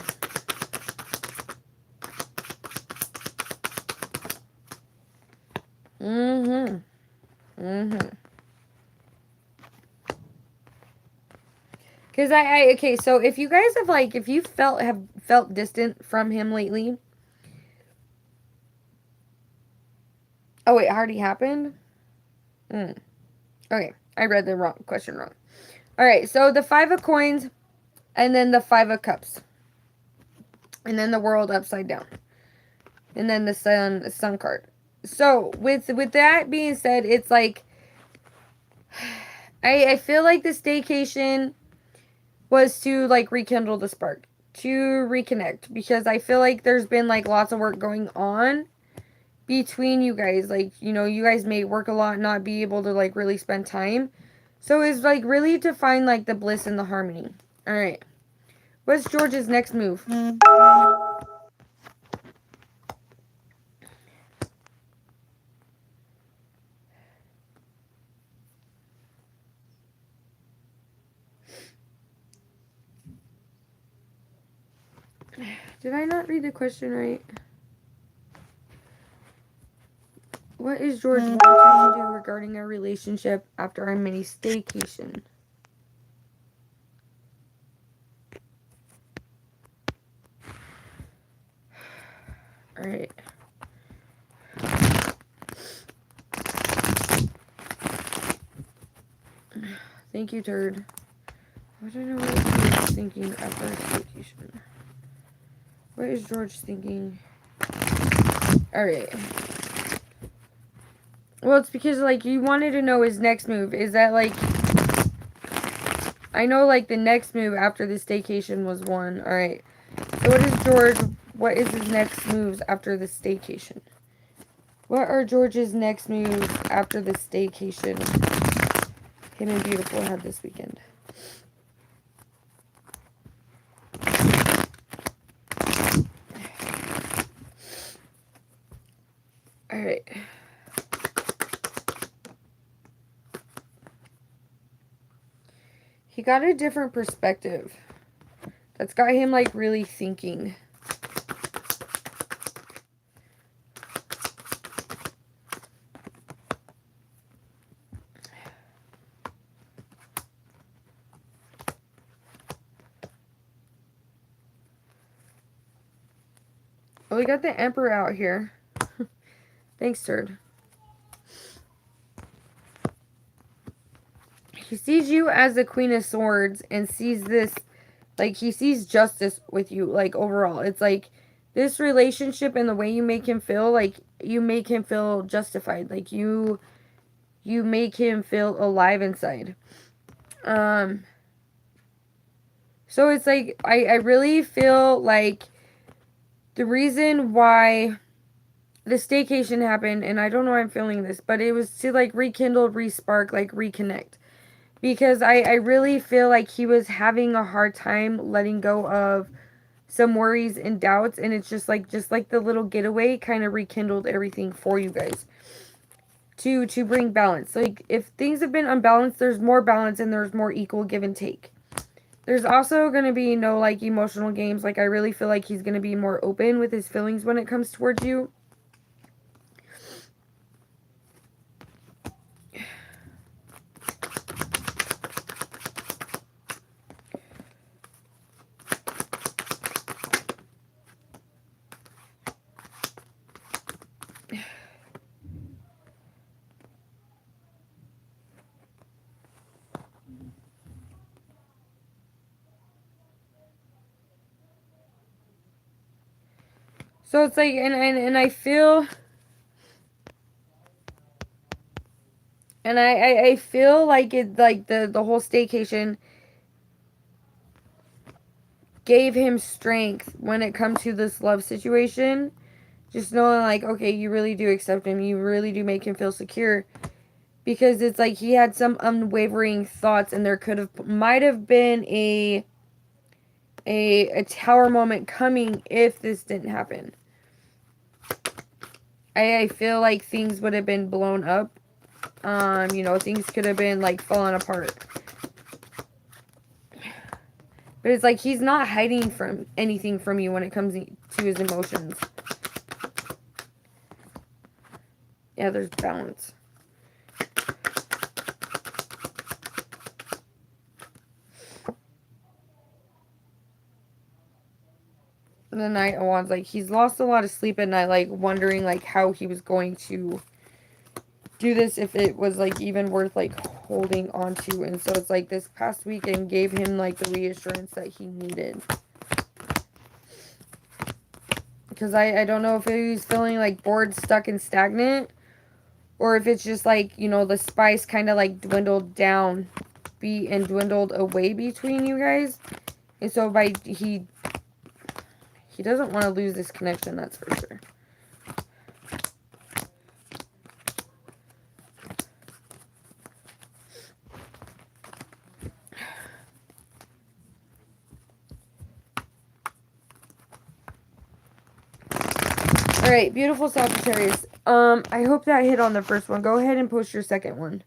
okay, so if you guys have, like, if you have felt distant from him lately. Oh, wait, it already happened? Okay, I read the question wrong. Alright, so the 5 of coins, and then the 5 of cups. And then the world upside down. And then the sun card. So, with that being said, it's like, I feel like the staycation was to, like, rekindle the spark. To reconnect. Because I feel like there's been, like, lots of work going on between you guys. Like, you know, you guys may work a lot, not be able to, like, really spend time. So it's, like, really to find, like, the bliss and the harmony. Alright. What's George's next move? Did I not read the question right? What is George wanting to do regarding our relationship after our mini staycation? Alright. Thank you, Turd. I don't know what he's thinking after our staycation. What is George thinking? Alright. Well, it's because, like, you wanted to know his next move. Is that, like... I know, like, the next move after the staycation was 1. Alright. So what is George? What is his next moves after the staycation? What are George's next moves after the staycation him and Beautiful had this weekend? Alright. He got a different perspective. That's got him, like, really thinking. Oh, we got the Emperor out here. Thanks, Turd. He sees you as the Queen of Swords and sees this, like, he sees justice with you, like, overall. It's like, this relationship and the way you make him feel, like, you make him feel justified. Like, you make him feel alive inside. So it's like, I really feel like the reason why the staycation happened, and I don't know why I'm feeling this, but it was to, like, rekindle, respark, like, reconnect. Because I really feel like he was having a hard time letting go of some worries and doubts, and it's just like the little getaway kind of rekindled everything for you guys. To bring balance. Like, if things have been unbalanced, there's more balance and there's more equal give and take. There's also going to be no, like, emotional games. Like, I really feel like he's going to be more open with his feelings when it comes towards you. So it's like, and I feel, and I feel like it, like, the whole staycation gave him strength when it comes to this love situation. Just knowing, like, okay, you really do accept him. You really do make him feel secure. Because it's like he had some unwavering thoughts, and there might have been a tower moment coming if this didn't happen. I feel like things would have been blown up. You know, things could have been, like, falling apart. But it's like he's not hiding from anything from you when it comes to his emotions. Yeah, there's balance. The Knight of Wands, like, he's lost a lot of sleep at night, like, wondering, like, how he was going to do this, if it was, like, even worth, like, holding on to. And so it's like this past weekend gave him, like, the reassurance that he needed. Because I don't know if he's feeling, like, bored, stuck, and stagnant, or if it's just, like, you know, the spice kind of, like, dwindled down and dwindled away between you guys. And so he doesn't want to lose this connection, that's for sure. Alright, beautiful Sagittarius. I hope that hit on the first one. Go ahead and post your second one.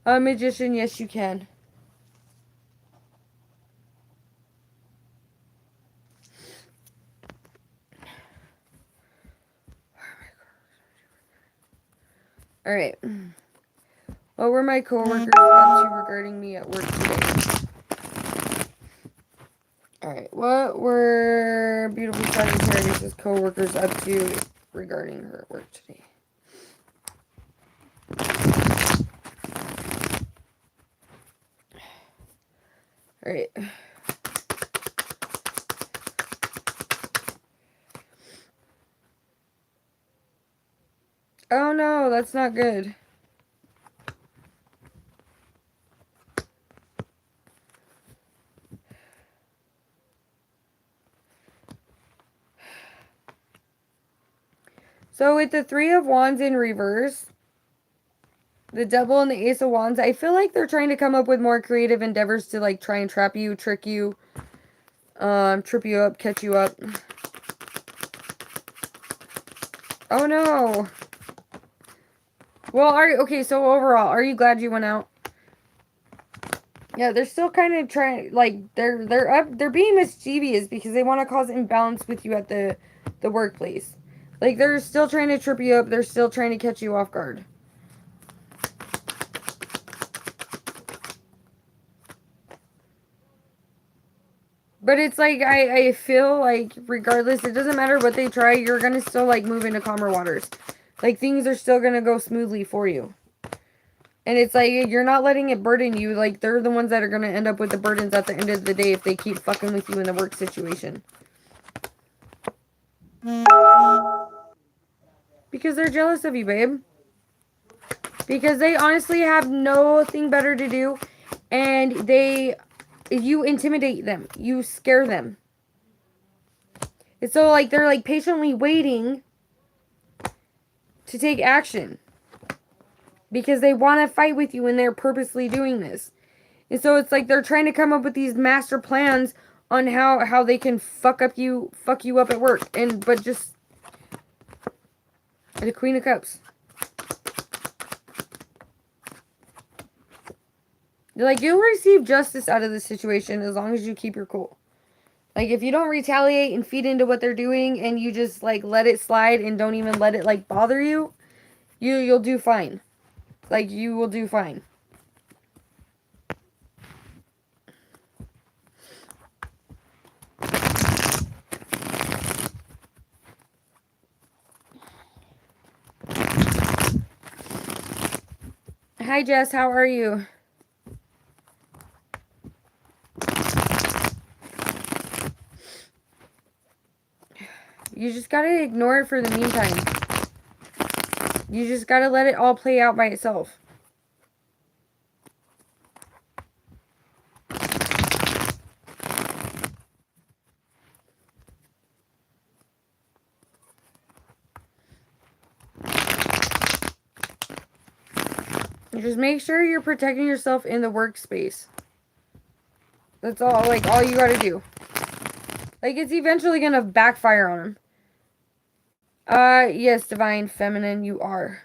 A magician, yes, you can. Alright. What were my coworkers up to regarding me at work today? Alright. What were beautiful Sagittarius' coworkers up to regarding her at work today? Alright. Oh no, that's not good. So with the Three of Wands in reverse, the Devil and the Ace of Wands, I feel like they're trying to come up with more creative endeavors to like try and trap you, trick you, trip you up, catch you up. Oh no. Well, okay, so overall, are you glad you went out? Yeah, they're still kind of trying, like, they're being mischievous because they want to cause imbalance with you at the workplace. Like, they're still trying to trip you up, they're still trying to catch you off guard. But it's like, I feel like, regardless, it doesn't matter what they try, you're gonna still, like, move into calmer waters. Like, things are still gonna go smoothly for you. And it's like, you're not letting it burden you. Like, they're the ones that are gonna end up with the burdens at the end of the day if they keep fucking with you in the work situation. Because they're jealous of you, babe. Because they honestly have nothing better to do. And you intimidate them. You scare them. And so, like, they're, like, patiently waiting to take action. Because they want to fight with you and they're purposely doing this. And so it's like they're trying to come up with these master plans on how they can fuck you up at work. But just the Queen of Cups. They're like, you'll receive justice out of this situation as long as you keep your cool. Like, if you don't retaliate and feed into what they're doing and you just, like, let it slide and don't even let it, like, bother you, you'll do fine. Like, you will do fine. Hi, Jess. How are you? You just gotta ignore it for the meantime. You just gotta let it all play out by itself. Just make sure you're protecting yourself in the workspace. That's all, like, all you gotta do. Like, it's eventually gonna backfire on him. Yes, Divine Feminine, you are.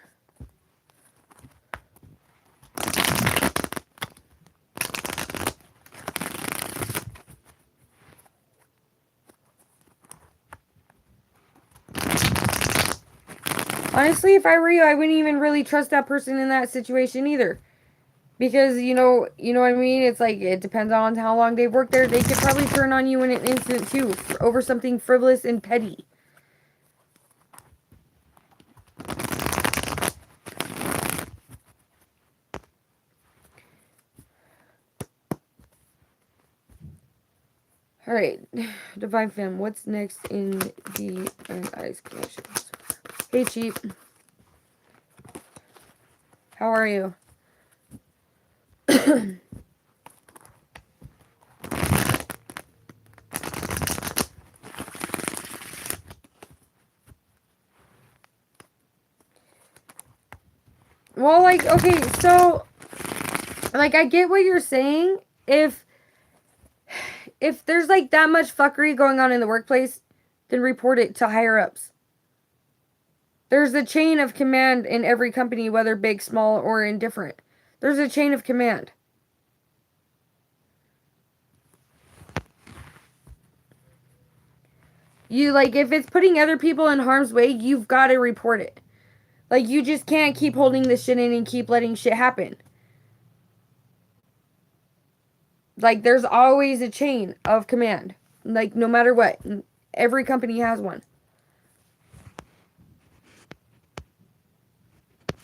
Honestly, if I were you, I wouldn't even really trust that person in that situation either. Because, you know what I mean? It's like, it depends on how long they've worked there. They could probably turn on you in an instant, too, over something frivolous and petty. Alright, Divine Femme, what's next in the Ice Connections? Hey, Cheap. How are you? Well, like, okay, so, like, I get what you're saying. If there's, like, that much fuckery going on in the workplace, then report it to higher-ups. There's a chain of command in every company, whether big, small, or indifferent. There's a chain of command. You, like, if it's putting other people in harm's way, you've got to report it. Like, you just can't keep holding this shit in and keep letting shit happen. Like, there's always a chain of command. Like, no matter what. Every company has one.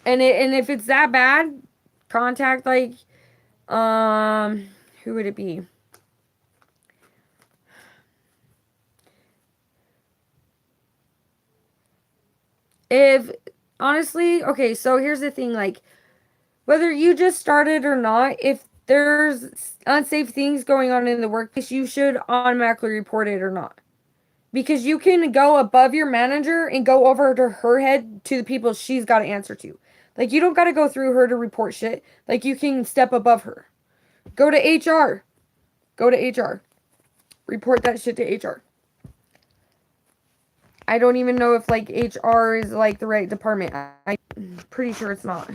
And if it's that bad, contact, like, who would it be? If, honestly, okay, so here's the thing, like, whether you just started or not, if there's unsafe things going on in the workplace, you should automatically report it or not. Because you can go above your manager and go over to her head to the people she's got to answer to. Like, you don't got to go through her to report shit. Like, you can step above her. Go to HR. Go to HR. Report that shit to HR. I don't even know if, like, HR is, like, the right department. I'm pretty sure it's not.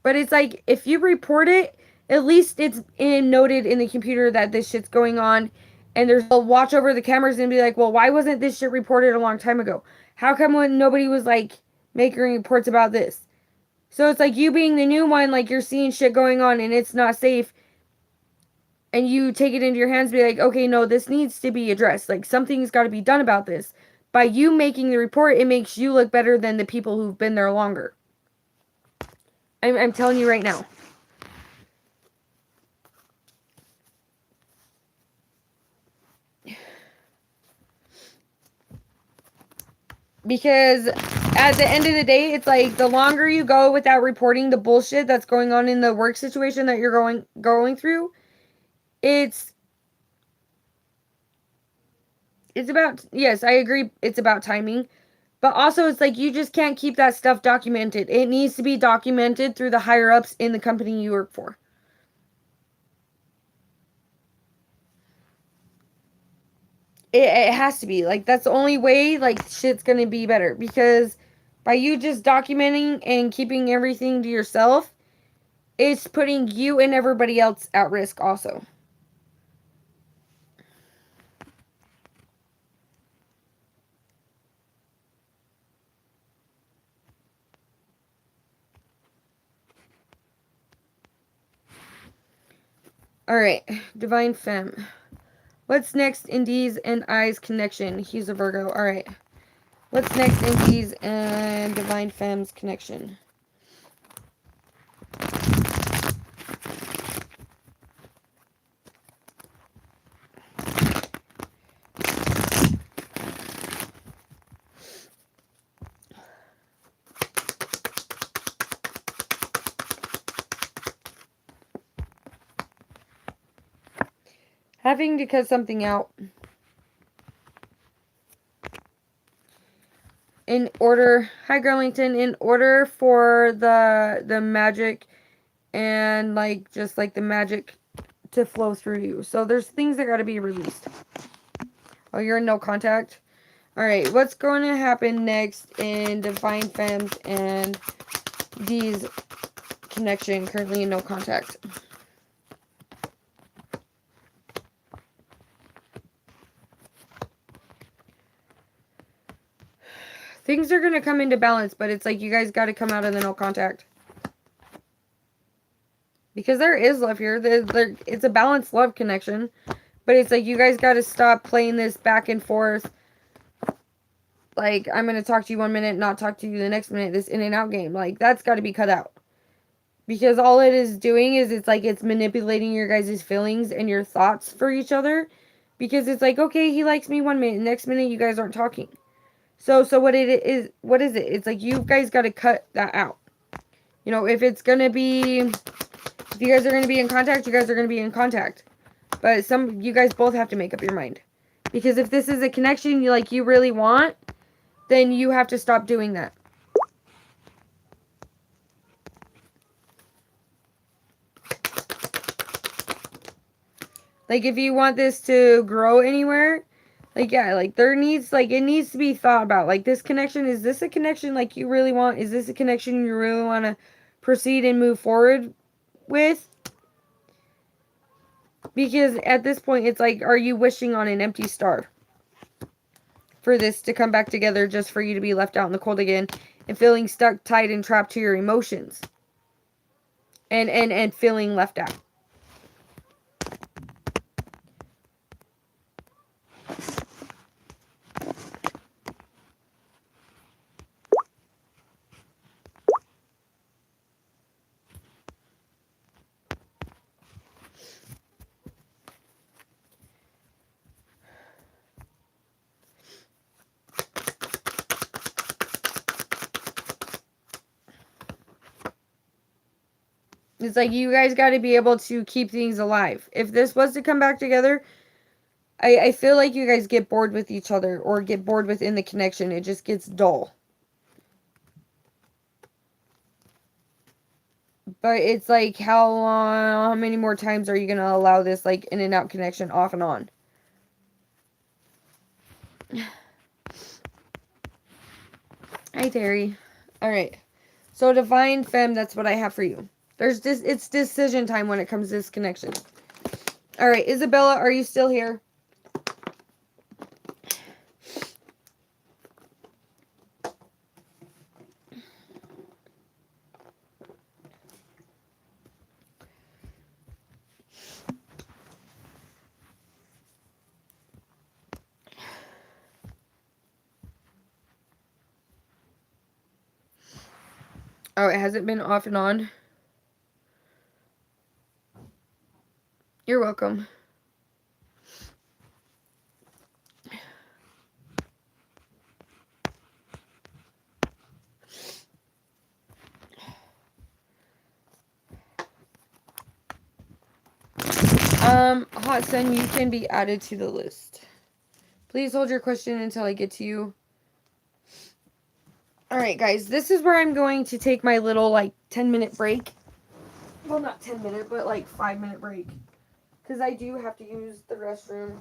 But it's like, if you report it, at least it's noted in the computer that this shit's going on. And there's a watch over the cameras and be like, well, why wasn't this shit reported a long time ago? How come when nobody was, like, making reports about this? So it's like you being the new one, like, you're seeing shit going on and it's not safe. And you take it into your hands and be like, okay, no, this needs to be addressed. Like, something's got to be done about this. By you making the report, it makes you look better than the people who've been there longer. I'm telling you right now. Because at the end of the day, it's like the longer you go without reporting the bullshit that's going on in the work situation that you're going through, it's about, yes, I agree, it's about timing. But also, it's like you just can't keep that stuff documented. It needs to be documented through the higher ups in the company you work for. It has to be. Like, that's the only way, like, shit's gonna be better. Because by you just documenting and keeping everything to yourself, it's putting you and everybody else at risk also. Alright, Divine Femme. What's next in D's and I's connection? He's a Virgo. Alright. What's next in D's and Divine Femme's connection? Having to cut something out in order, hi Girlington, in order for the magic and, like, just like the magic to flow through you. So there's things that got to be released. Oh, you're in no contact? Alright, what's going to happen next in Divine Femmes and D's connection, currently in no contact? Things are going to come into balance, but it's like you guys got to come out of the no contact. Because there is love here. It's a balanced love connection. But it's like you guys got to stop playing this back and forth. Like, I'm going to talk to you one minute, not talk to you the next minute. This in and out game. Like, that's got to be cut out. Because all it is doing is it's like it's manipulating your guys' feelings and your thoughts for each other. Because it's like, okay, he likes me one minute. Next minute, you guys aren't talking. So what is it? It's like you guys got to cut that out. You know, if it's going to be, if you guys are going to be in contact, you guys are going to be in contact. But you guys both have to make up your mind. Because if this is a connection you really want, then you have to stop doing that. Like, if you want this to grow anywhere, like, yeah, like, it needs to be thought about. Like, this connection, is this a connection, like, you really want? Is this a connection you really want to proceed and move forward with. Because at this point, it's like, are you wishing on an empty star for this to come back together just for you to be left out in the cold again and feeling stuck, tied, and trapped to your emotions and feeling left out? It's like you guys got to be able to keep things alive. If this was to come back together, I feel like you guys get bored with each other or get bored within the connection. It just gets dull. But it's like, how many more times are you going to allow this like in and out connection off and on? Hi, Terry. All right. So Divine Femme, that's what I have for you. It's decision time when it comes to this connection. All right, Isabella, are you still here? Oh, it hasn't been off and on. You're welcome. Hot Sun, you can be added to the list. Please hold your question until I get to you. Alright, guys, this is where I'm going to take my little, like, 10-minute break. Well, not 10-minute, but, like, 5-minute break. Because I do have to use the restroom.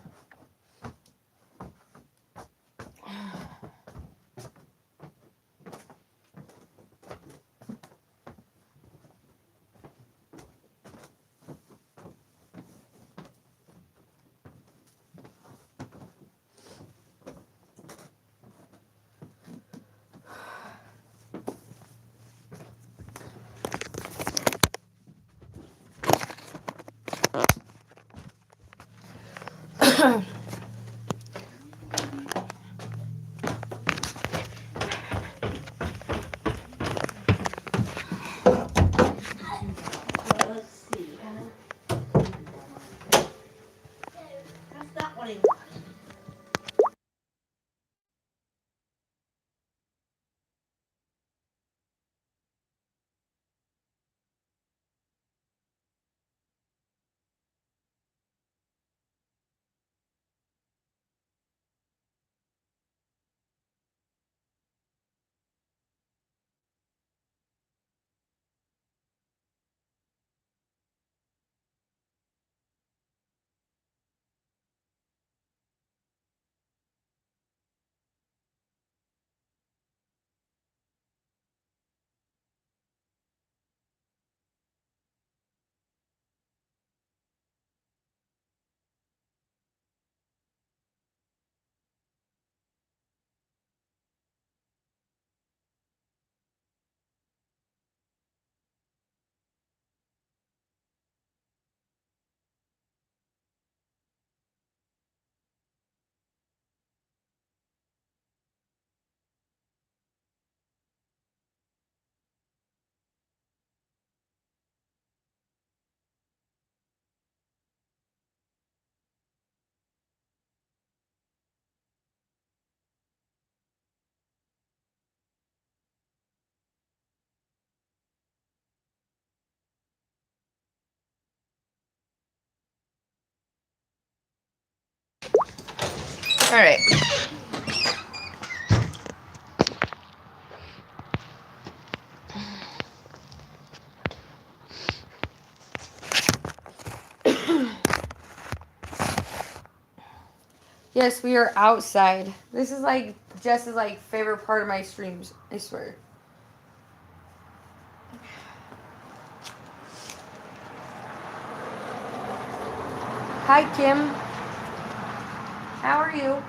Alright. Yes, we are outside. This is like Jess's like favorite part of my streams, I swear. Hi, Kim. How are you?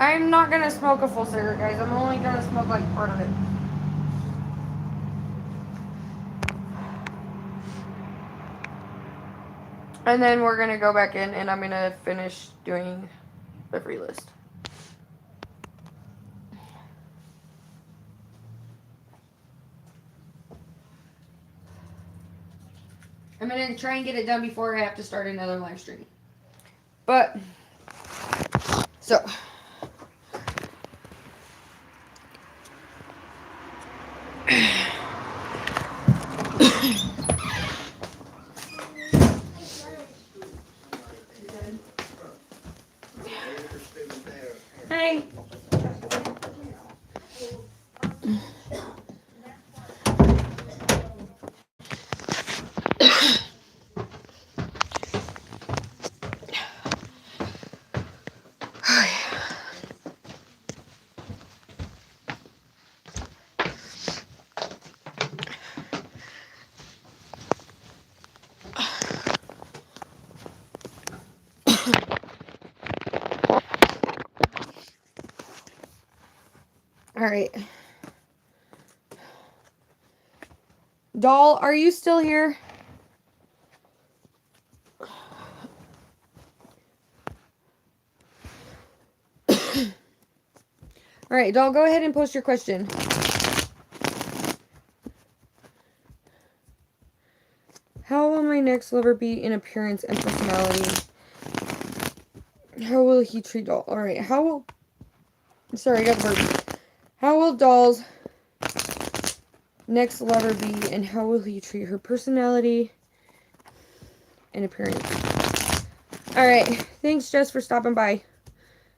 I'm not gonna smoke a full cigarette, guys. I'm only gonna smoke like part of it. And then we're gonna go back in and I'm gonna finish doing the free list. I'm gonna try and get it done before I have to start another live stream. But, so. Hey. All right. Doll, are you still here? All right, Doll, go ahead and post your question. How will my next lover be in appearance and personality? How will he treat Doll? All right, how will... Sorry, I got the burp. How will Doll's next lover be, and how will he treat her personality and appearance? All right, thanks, Jess, for stopping by.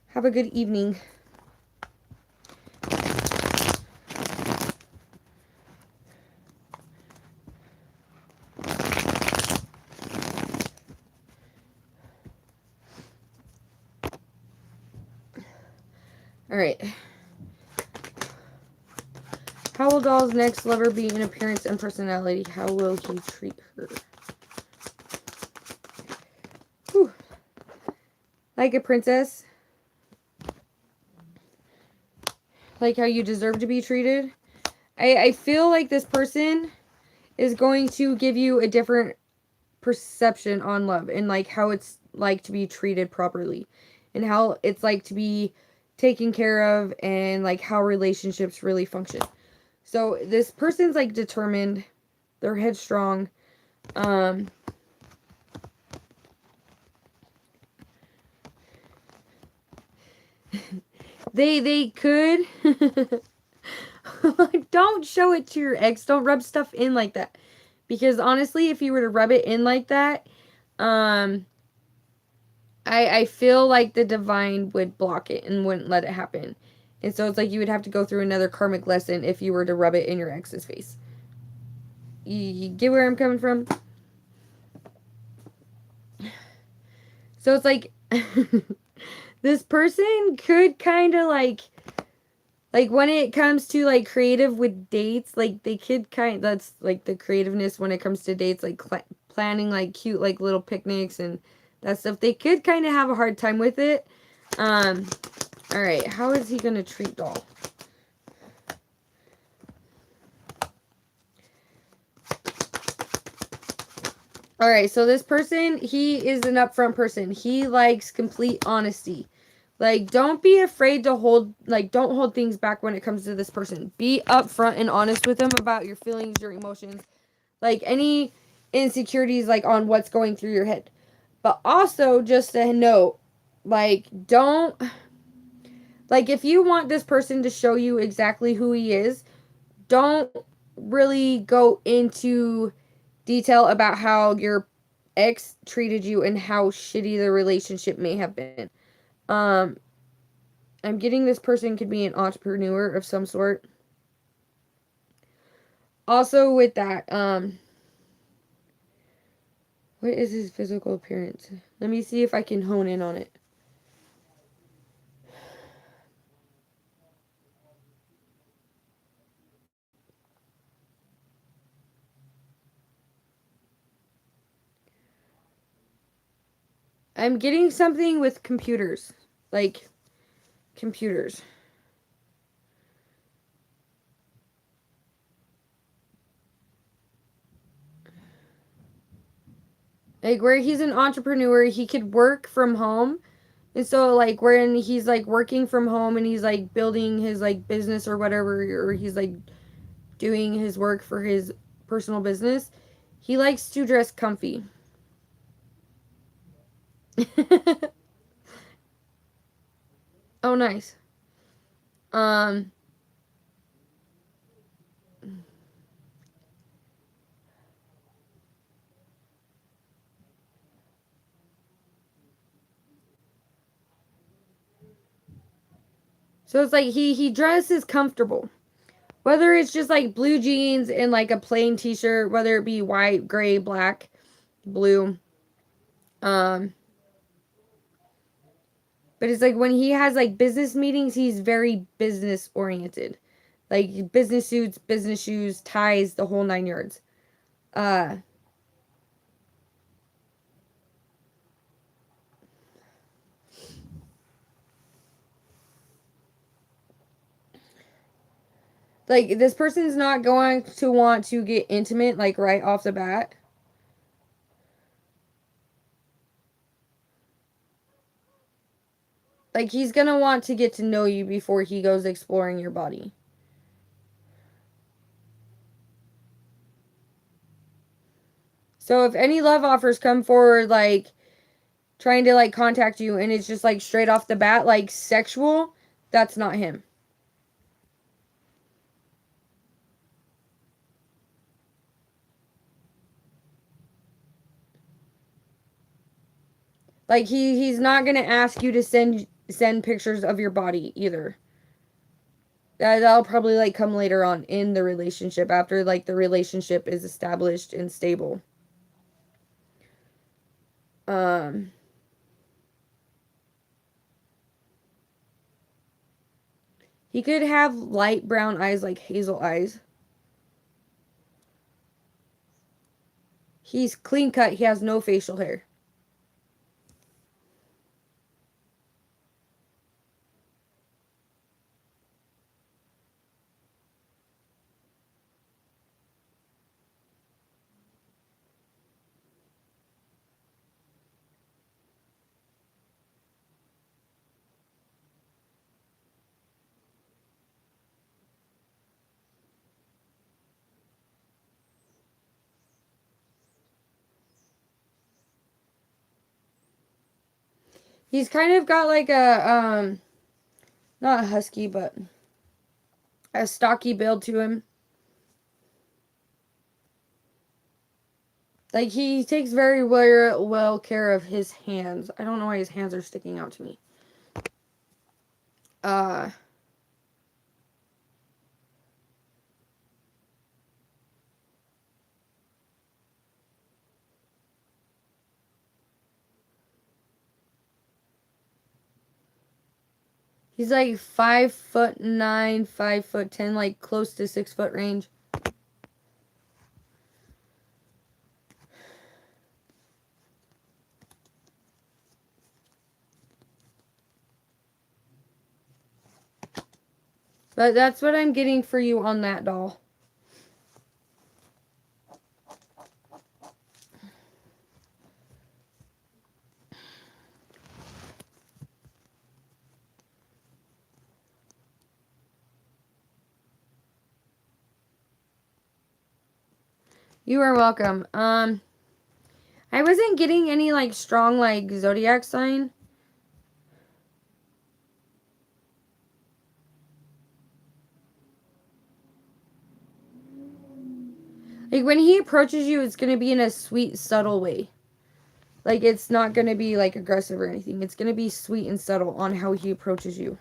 Have a good evening. All right. How will Doll's next lover be in appearance and personality? How will he treat her? Whew. Like a princess. Like how you deserve to be treated. I feel like this person is going to give you a different perception on love and like how it's like to be treated properly and how it's like to be taken care of and like how relationships really function. So this person's like determined, they're headstrong. They could don't show it to your ex. Don't rub stuff in like that. Because honestly, if you were to rub it in like that, I feel like the divine would block it and wouldn't let it happen. And so it's like you would have to go through another karmic lesson if you were to rub it in your ex's face. You get where I'm coming from? So it's like this person could kind of like when it comes to like creative with dates, like they could that's like the creativeness when it comes to dates, like planning like cute like little picnics and that stuff. They could kind of have a hard time with it. All right, how is he gonna treat Doll? All right, so this person, he is an upfront person. He likes complete honesty. Like, don't be afraid to don't hold things back when it comes to this person. Be upfront and honest with them about your feelings, your emotions, like any insecurities, like on what's going through your head. But also, just a note, like, don't Like, if you want this person to show you exactly who he is, don't really go into detail about how your ex treated you and how shitty the relationship may have been. Um, I'm getting this person could be an entrepreneur of some sort. Also, with that, what is his physical appearance? Let me see if I can hone in on it. I'm getting something with computers. Like, computers. Like, where he's an entrepreneur, he could work from home. And so, like, when he's, like, working from home and he's, like, building his, like, business or whatever, or he's, like, doing his work for his personal business, he likes to dress comfy. Oh, nice. Um, so it's like he dresses comfortable. Whether it's just like blue jeans and like a plain t-shirt, whether it be white, gray, black, blue. Um, but it's like when he has like business meetings, he's very business oriented. Like business suits, business shoes, ties, the whole nine yards. Uh, like this person's not going to want to get intimate like right off the bat. Like he's going to want to get to know you before he goes exploring your body. So if any love offers come forward like trying to like contact you and it's just like straight off the bat like sexual, that's not him. Like he's not going to ask you to send pictures of your body either. That'll probably like come later on in the relationship after like the relationship is established and stable. Um he could have light brown eyes like hazel eyes. He's clean cut, he has no facial hair. He's kind of got like a not a husky but a stocky build to him. Like he takes very well care of his hands. I don't know why his hands are sticking out to me. Uh he's like 5'9", 5'10", like close to 6 foot range. But that's what I'm getting for you on that doll. You are welcome. I wasn't getting any like strong like zodiac sign. Like, when he approaches you, it's going to be in a sweet, subtle way. Like, it's not going to be, like, aggressive or anything. It's going to be sweet and subtle on how he approaches you.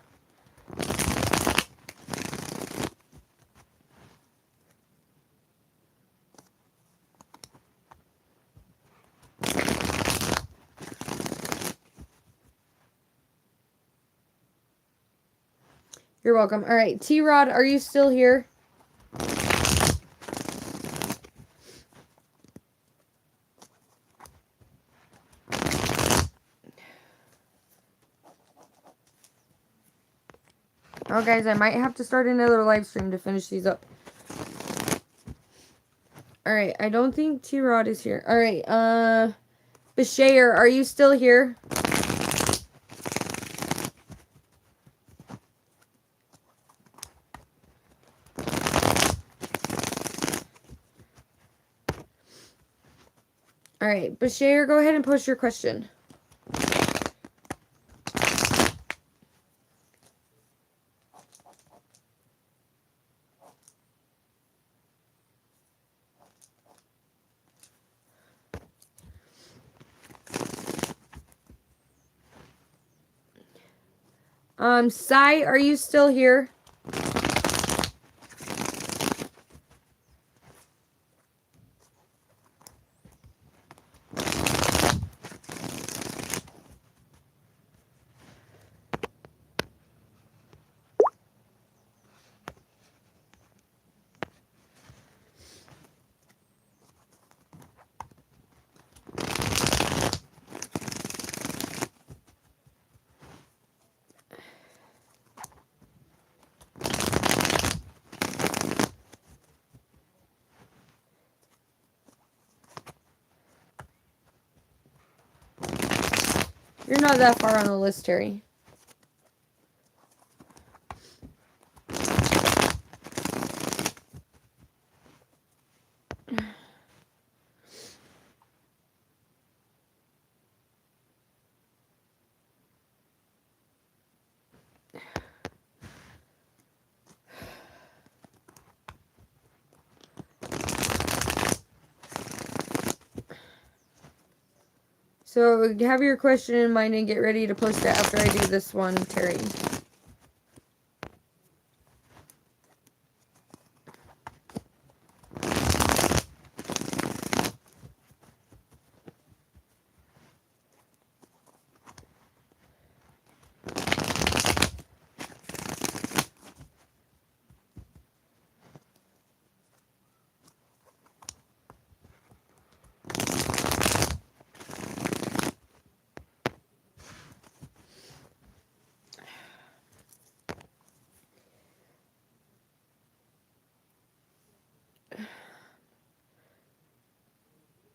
You're welcome. All right, T-Rod, are you still here? Oh, guys, I might have to start another live stream to finish these up. All right, I don't think T-Rod is here. All right, Bashayer, are you still here? All right, Bashayer, go ahead and post your question. Sai, are you still here? You're not that far on the list, Terry. So have your question in mind and get ready to post it after I do this one, Terry.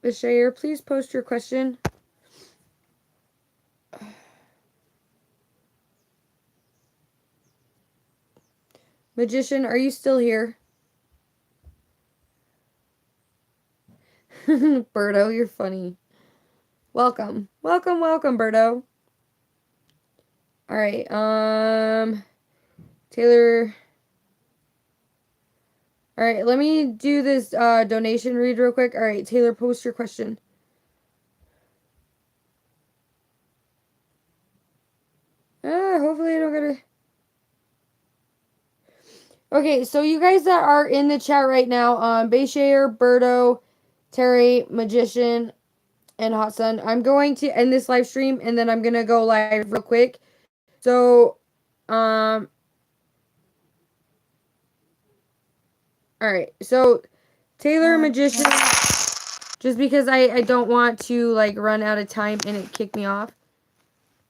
Bashayer, please post your question. Magician, are you still here? Berto, you're funny. Welcome. Welcome, welcome, Berto. All right, Taylor. All right, let me do this donation read real quick. All right, Taylor, post your question. Hopefully I don't gotta... Okay, so you guys that are in the chat right now, Bashayer, Berto, Terry, Magician, and Hot Sun, I'm going to end this live stream, and then I'm going to go live real quick. So, all right, so Taylor, Magician, just because I don't want to, like, run out of time and it kick me off.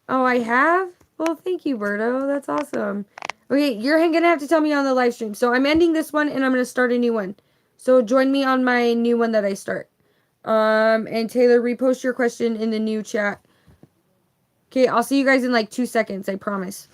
Oh, I have? Well, thank you, Berto. That's awesome. Okay, you're going to have to tell me on the live stream. So I'm ending this one, and I'm going to start a new one. So join me on my new one that I start. And Taylor, repost your question in the new chat. Okay, I'll see you guys in like 2 seconds, I promise.